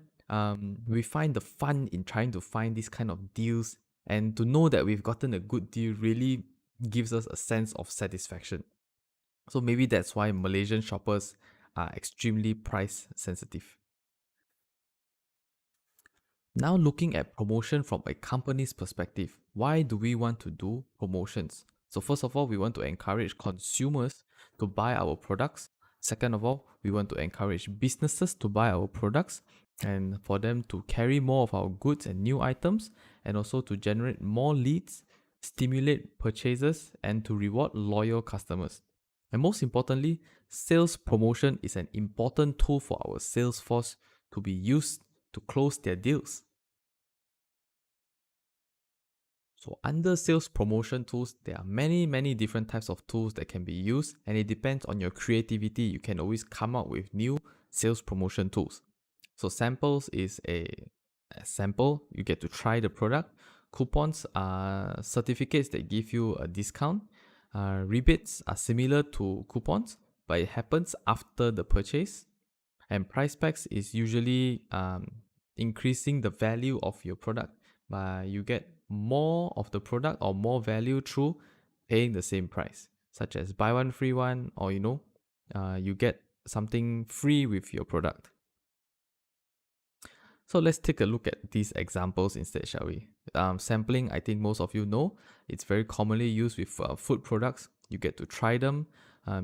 we find the fun in trying to find these kind of deals, and to know that we've gotten a good deal really gives us a sense of satisfaction. So maybe that's why Malaysian shoppers are extremely price sensitive. Now looking at promotion from a company's perspective, why do we want to do promotions? So first of all, we want to encourage consumers to buy our products. Second of all, we want to encourage businesses to buy our products and for them to carry more of our goods and new items, and also to generate more leads, stimulate purchases, and to reward loyal customers. And most importantly, sales promotion is an important tool for our sales force to be used to close their deals. So under sales promotion tools, there are many different types of tools that can be used, and it depends on your creativity. You can always come up with new sales promotion tools. So samples is a sample, you get to try the product. Coupons are certificates that give you a discount. Rebates are similar to coupons, but it happens after the purchase. And price packs is usually increasing the value of your product. You get more of the product or more value through paying the same price, such as buy one free one, or you get something free with your product. So let's take a look at these examples instead, shall we? Sampling, I think most of you know, it's very commonly used with food products. You get to try them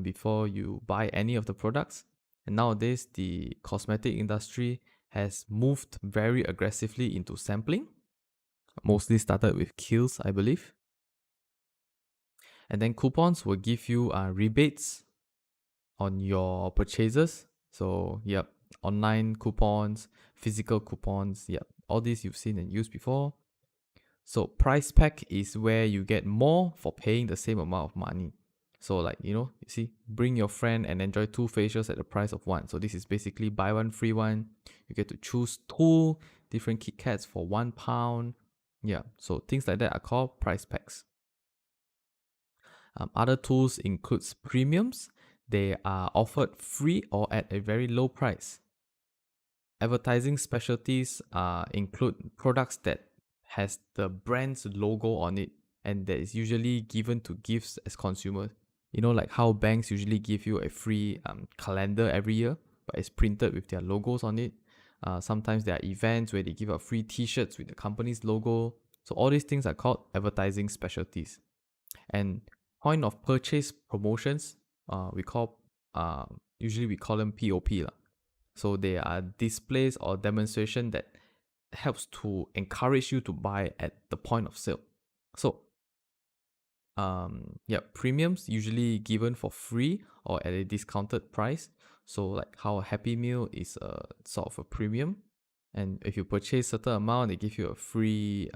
before you buy any of the products. And nowadays, the cosmetic industry has moved very aggressively into sampling. Mostly started with Kiehl's, I believe. And then coupons will give you rebates on your purchases. So, online coupons, physical coupons, all these you've seen and used before. So, price pack is where you get more for paying the same amount of money. So like, you see, bring your friend and enjoy 2 facials at the price of 1. So this is basically buy one, free one. You get to choose 2 different Kit Kats for £1. So things like that are called price packs. Other tools includes premiums. They are offered free or at a very low price. Advertising specialties include products that has the brand's logo on it, and that is usually given to gifts as consumers. Like how banks usually give you a free calendar every year, but it's printed with their logos on it. Sometimes there are events where they give out free t-shirts with the company's logo. So all these things are called advertising specialties. And point of purchase promotions, usually we call them POP. So they are displays or demonstration that helps to encourage you to buy at the point of sale. So premiums usually given for free or at a discounted price. So like how a Happy Meal is a sort of a premium. And if you purchase certain amount, they give you a free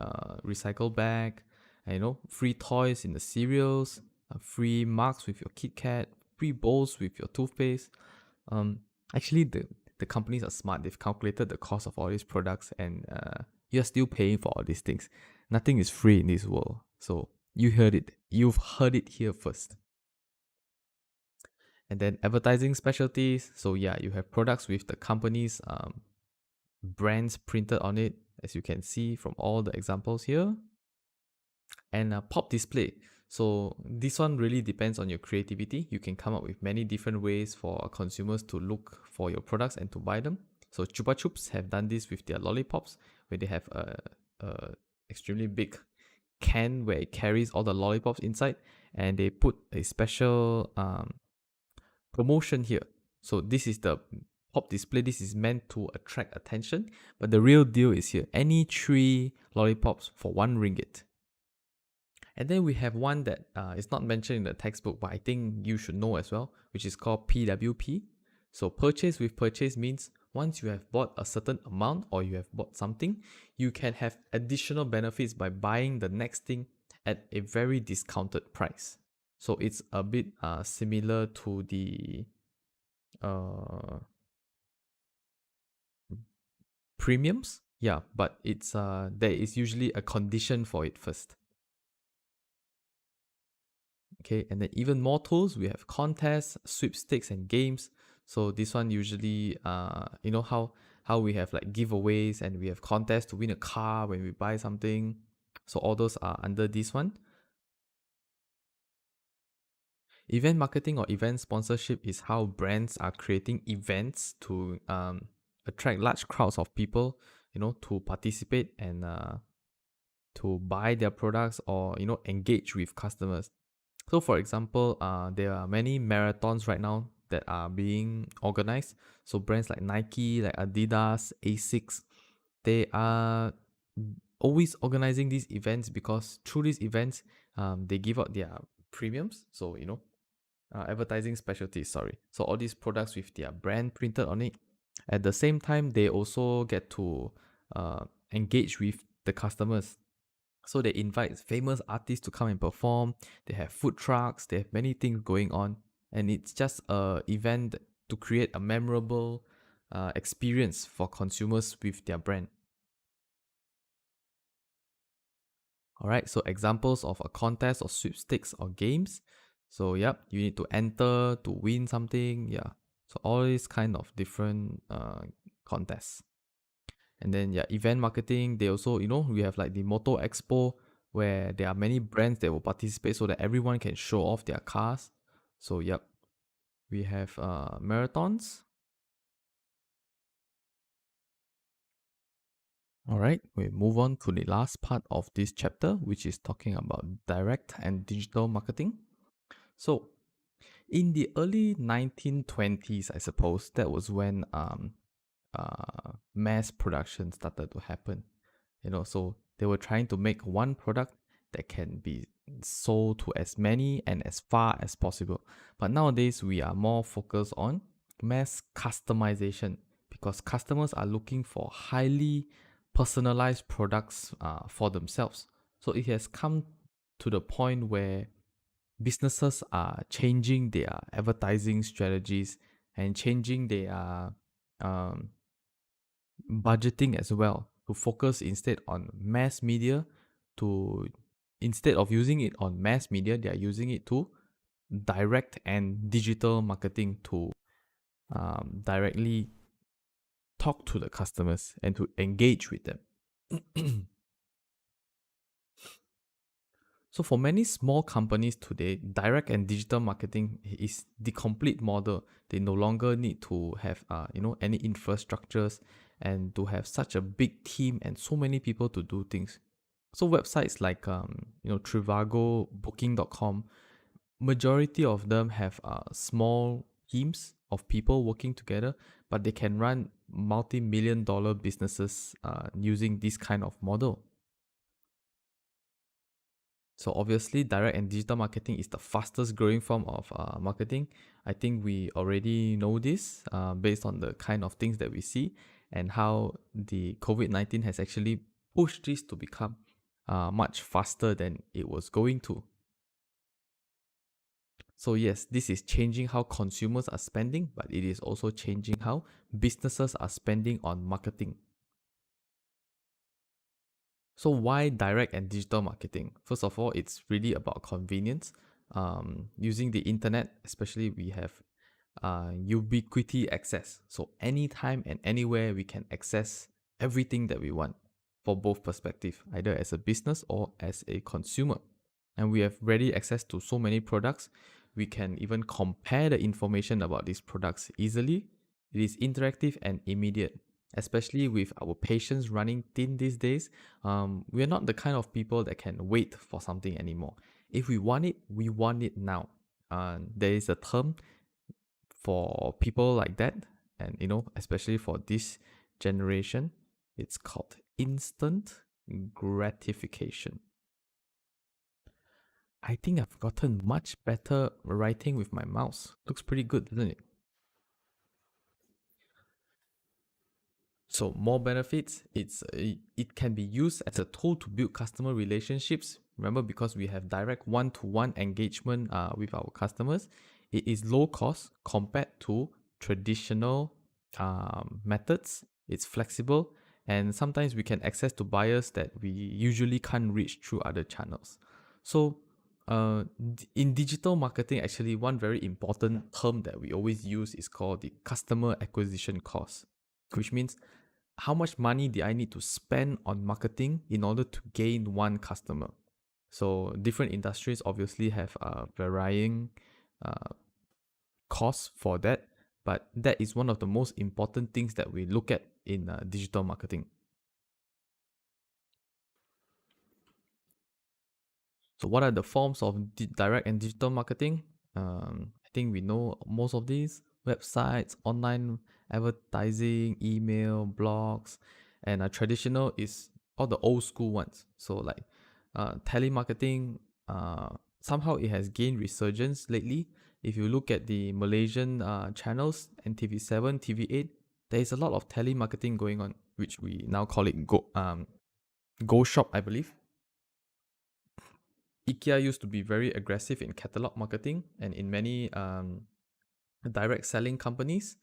recycle bag, and free toys in the cereals, free marks with your Kit Kat, free bowls with your toothpaste. Actually, the companies are smart. They've calculated the cost of all these products, and you're still paying for all these things. Nothing is free in this world. So you've heard it here first. And then advertising specialties. So yeah, you have products with the company's brands printed on it, as you can see from all the examples here. And pop display. So this one really depends on your creativity. You can come up with many different ways for consumers to look for your products and to buy them. So Chupa Chups have done this with their lollipops, where they have a extremely big can where it carries all the lollipops inside, and they put a special promotion here. So this is the pop display. This is meant to attract attention, but the real deal is here. Any 3 lollipops for 1 ringgit. And then we have one that is not mentioned in the textbook, but I think you should know as well, which is called PWP. So purchase with purchase means once you have bought a certain amount or you have bought something, you can have additional benefits by buying the next thing at a very discounted price. So it's a bit similar to the premiums. Yeah, but it's there is usually a condition for it first. Okay, and then even more tools, we have contests, sweepstakes, and games. So this one usually, how we have like giveaways and we have contests to win a car when we buy something. So all those are under this one. Event marketing or event sponsorship is how brands are creating events to attract large crowds of people, to participate and to buy their products or engage with customers. So for example, there are many marathons right now that are being organized. So brands like Nike, like Adidas, Asics, they are always organizing these events because through these events, they give out their premiums. So, advertising specialties, sorry. So all these products with their brand printed on it. At the same time, they also get to engage with the customers. So they invite famous artists to come and perform. They have food trucks. They have many things going on. And it's just an event to create a memorable experience for consumers with their brand. Alright, so examples of a contest or sweepstakes or games. So yep, you need to enter to win something. Yeah, so all these kind of different contests. And then event marketing, they also, we have like the Motor Expo where there are many brands that will participate so that everyone can show off their cars. So yep, we have marathons. Alright, we move on to the last part of this chapter, which is talking about direct and digital marketing. So in the early 1920s, I suppose, that was when mass production started to happen. So they were trying to make one product that can be sold to as many and as far as possible. But nowadays, we are more focused on mass customization because customers are looking for highly personalized products for themselves. So it has come to the point where businesses are changing their advertising strategies and changing their budgeting as well to focus instead on mass media. To instead of using it on mass media, they are using it to direct and digital marketing to directly talk to the customers and to engage with them. So for many small companies today, direct and digital marketing is the complete model. They no longer need to have any infrastructures and to have such a big team and so many people to do things. So websites like Trivago, Booking.com, majority of them have small teams of people working together, but they can run multi-million-dollar businesses using this kind of model. So obviously, direct and digital marketing is the fastest growing form of marketing. I think we already know this based on the kind of things that we see. and how the COVID-19 has actually pushed this to become much faster than it was going to. So yes, this is changing how consumers are spending, but it is also changing how businesses are spending on marketing. So why direct and digital marketing? First of all, it's really about convenience. Using the internet, especially, we have ubiquity access. So anytime and anywhere we can access everything that we want for both perspectives, either as a business or as a consumer. And we have ready access to so many products. We can even compare the information about these products easily. It is interactive and immediate, especially with our patience running thin these days. We're not the kind of people that can wait for something anymore. If we want it, we want it now. There is a term for people like that, and especially for this generation, it's called instant gratification. I think I've gotten much better writing with my mouse. Looks pretty good, doesn't it? So more benefits, it can be used as a tool to build customer relationships. Remember, because we have direct one-to-one engagement with our customers, it is low cost compared to traditional methods. It's flexible, and sometimes we can access to buyers that we usually can't reach through other channels. So in digital marketing, actually, one very important term that we always use is called the customer acquisition cost, which means how much money do I need to spend on marketing in order to gain one customer. So different industries obviously have varying costs for that, but that is one of the most important things that we look at in digital marketing. So what are the forms of direct and digital marketing? I think we know most of these: websites, online advertising, email, blogs, and traditional is all the old school ones. So like telemarketing, somehow it has gained resurgence lately. If you look at the Malaysian channels, NTV7, TV8, there is a lot of telemarketing going on, which we now call it Go Shop, I believe. IKEA used to be very aggressive in catalog marketing, and in many direct selling companies,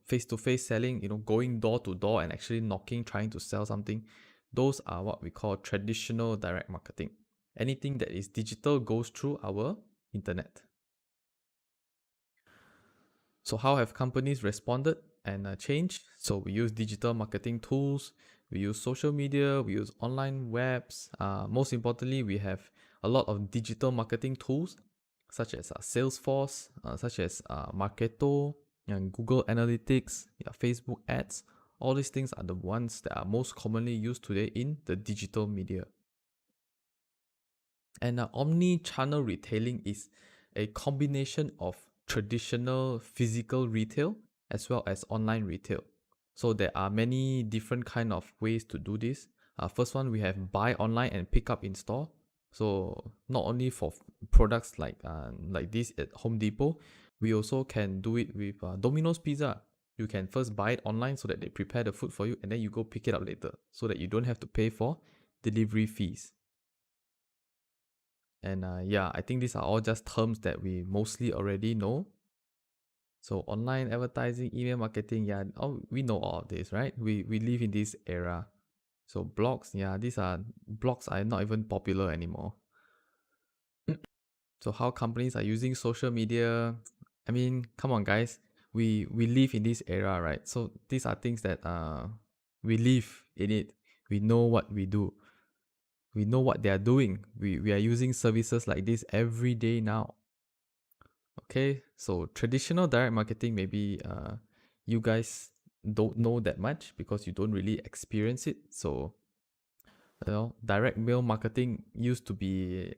face-to-face selling, going door to door and actually knocking, trying to sell something. Those are what we call traditional direct marketing. Anything that is digital goes through our internet. So how have companies responded and changed? So we use digital marketing tools, we use social media, we use online webs. Most importantly, we have a lot of digital marketing tools such as Salesforce, such as Marketo, and Google Analytics, Facebook ads. All these things are the ones that are most commonly used today in the digital media. And omni-channel retailing is a combination of traditional physical retail as well as online retail. So there are many different kind of ways to do this. First one, we have buy online and pick up in store. So not only for products like this at Home Depot, we also can do it with Domino's Pizza. You can first buy it online so that they prepare the food for you, and then you go pick it up later so that you don't have to pay for delivery fees. And I think these are all just terms that we mostly already know. So online advertising, email marketing, we know all of this, right? We live in this era. So blogs, blogs are not even popular anymore. So how companies are using social media, I mean, come on guys, we live in this era, right? So these are things that we live in it. We know what we do. We know what they are doing. We are using services like this every day now. Okay, so traditional direct marketing, maybe you guys don't know that much because you don't really experience it. So, direct mail marketing used to be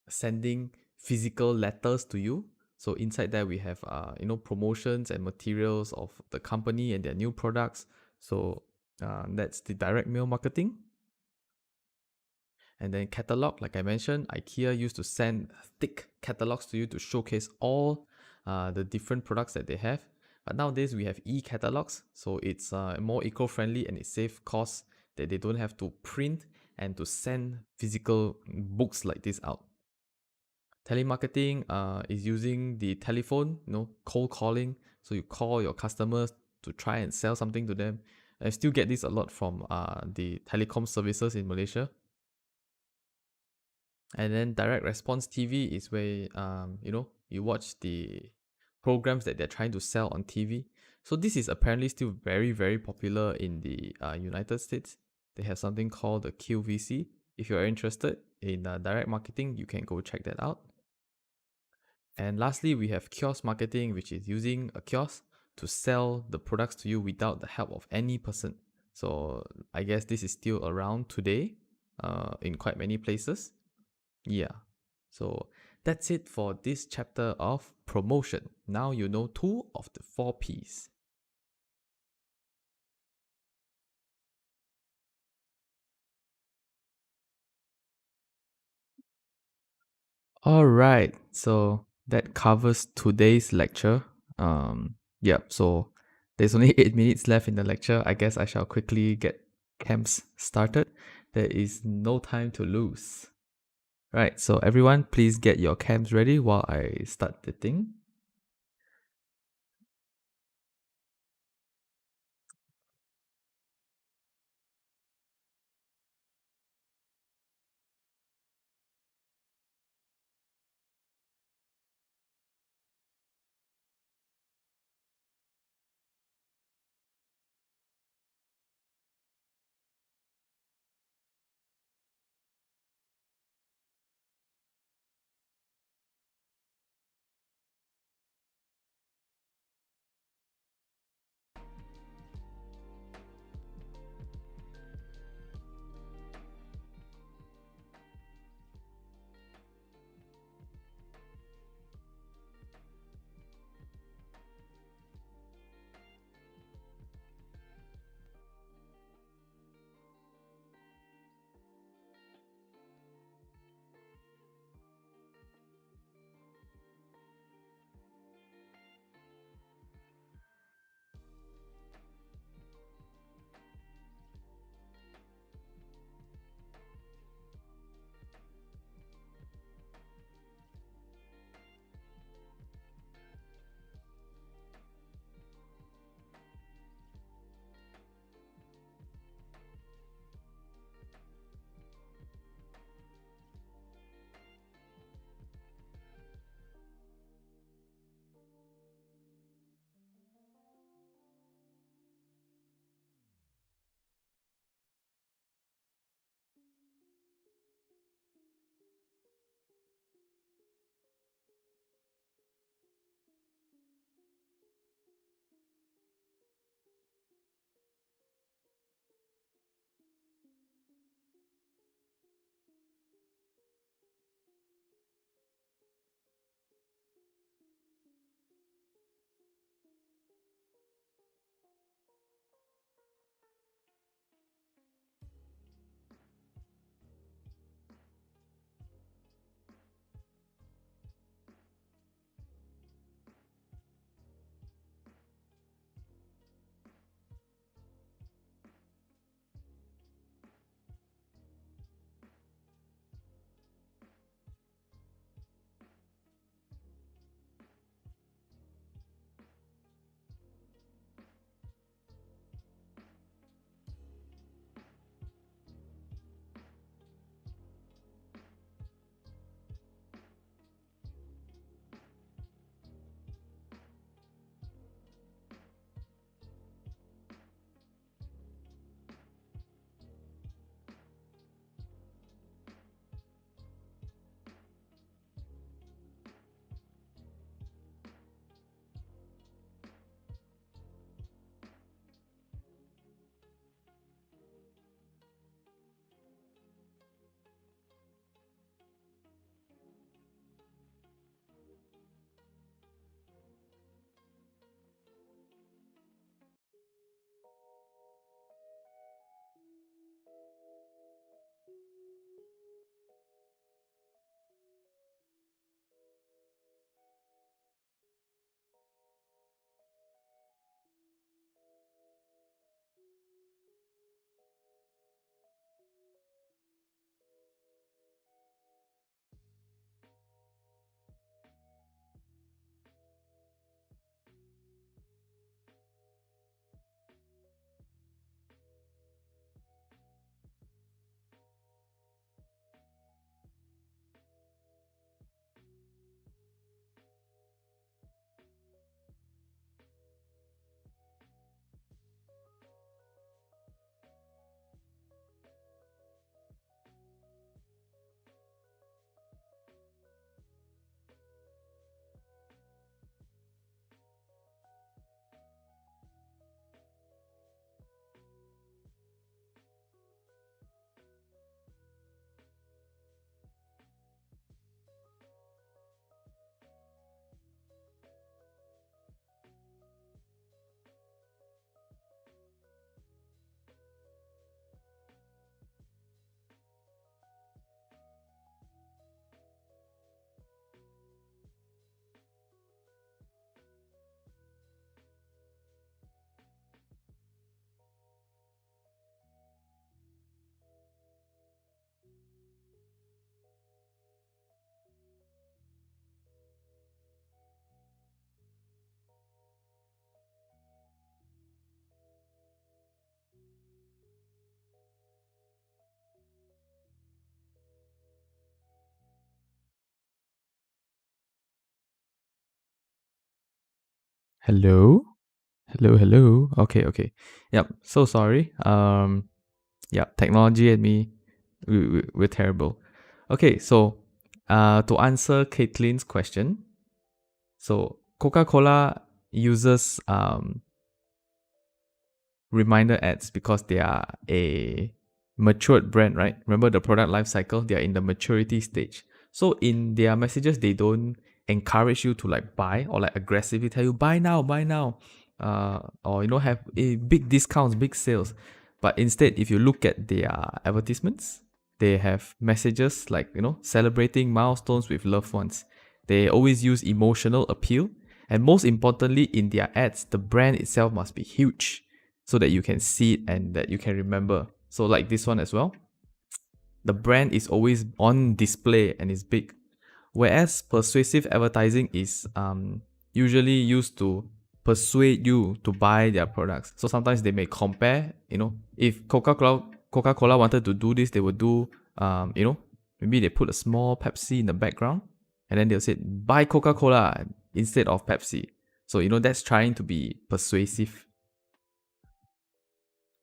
sending physical letters to you. So inside there we have promotions and materials of the company and their new products. So that's the direct mail marketing. And then catalog, like I mentioned, IKEA used to send thick catalogs to you to showcase all the different products that they have. But nowadays we have e-catalogs, so it's more eco-friendly and it saves costs that they don't have to print and to send physical books like this out. Telemarketing is using the telephone, cold calling. So you call your customers to try and sell something to them. I still get this a lot from the telecom services in Malaysia. And then direct response TV is where you watch the programs that they're trying to sell on TV. So this is apparently still very, very popular in the United States. They have something called the QVC. If you're interested in direct marketing, you can go check that out. And lastly, we have kiosk marketing, which is using a kiosk to sell the products to you without the help of any person. So I guess this is still around today in quite many places. Yeah. So that's it for this chapter of promotion. Now you know 2 of the 4 P's. Alright, so that covers today's lecture. So there's only 8 minutes left in the lecture. I guess I shall quickly get camps started. There is no time to lose. Right, so everyone, please get your camps ready while I start the thing. Hello? Hello. Okay. Yep. So sorry. Yeah, technology and me, we're terrible. Okay, so to answer Caitlin's question, so Coca-Cola uses reminder ads because they are a matured brand, right? Remember the product life cycle, they are in the maturity stage. So in their messages, they don't encourage you to like buy or like aggressively tell you buy now, or have a big discounts, big sales. But instead, if you look at their advertisements, they have messages like celebrating milestones with loved ones. They always use emotional appeal, and most importantly, in their ads, the brand itself must be huge so that you can see it and that you can remember. So like this one as well, the brand is always on display and is big. Whereas persuasive advertising is usually used to persuade you to buy their products. So sometimes they may compare, if Coca-Cola wanted to do this, they would do, maybe they put a small Pepsi in the background and then they'll say, buy Coca-Cola instead of Pepsi. So, that's trying to be persuasive.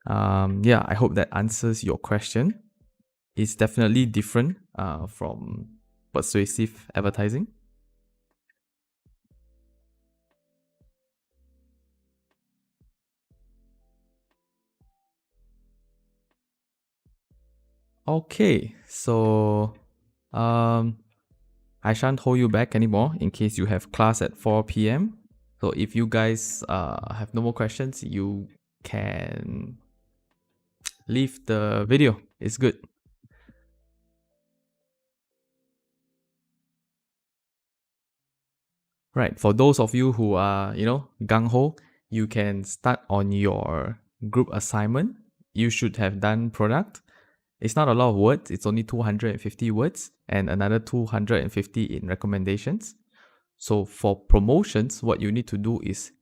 Yeah, I hope that answers your question. It's definitely different from persuasive advertising. Okay, so I shan't hold you back anymore in case you have class at 4 p.m. So if you guys have no more questions, you can leave the video. It's good. Right, for those of you who are, gung-ho, you can start on your group assignment. You should have done product. It's not a lot of words, it's only 250 words and another 250 in recommendations. So for promotions, what you need to do is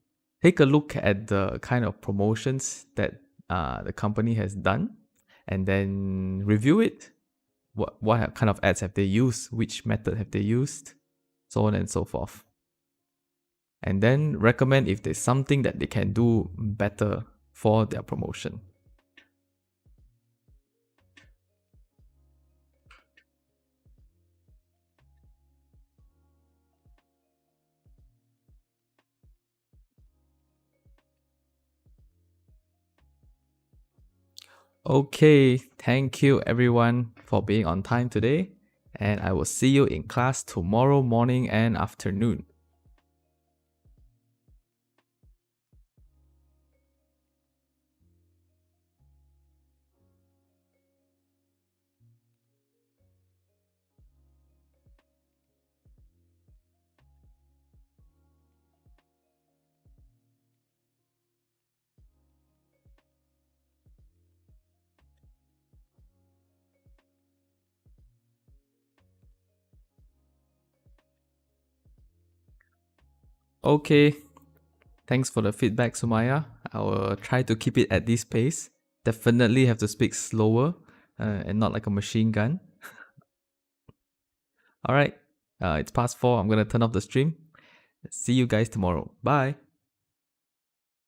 take a look at the kind of promotions that the company has done and then review it. What kind of ads have they used? Which method have they used? So on and so forth. And then recommend if there's something that they can do better for their promotion. Okay, thank you everyone for being on time today, and I will see you in class tomorrow morning and afternoon. Okay, thanks for the feedback, Sumaya. I will try to keep it at this pace. Definitely have to speak slower and not like a machine gun. Alright, it's past 4. I'm gonna turn off the stream. See you guys tomorrow. Bye.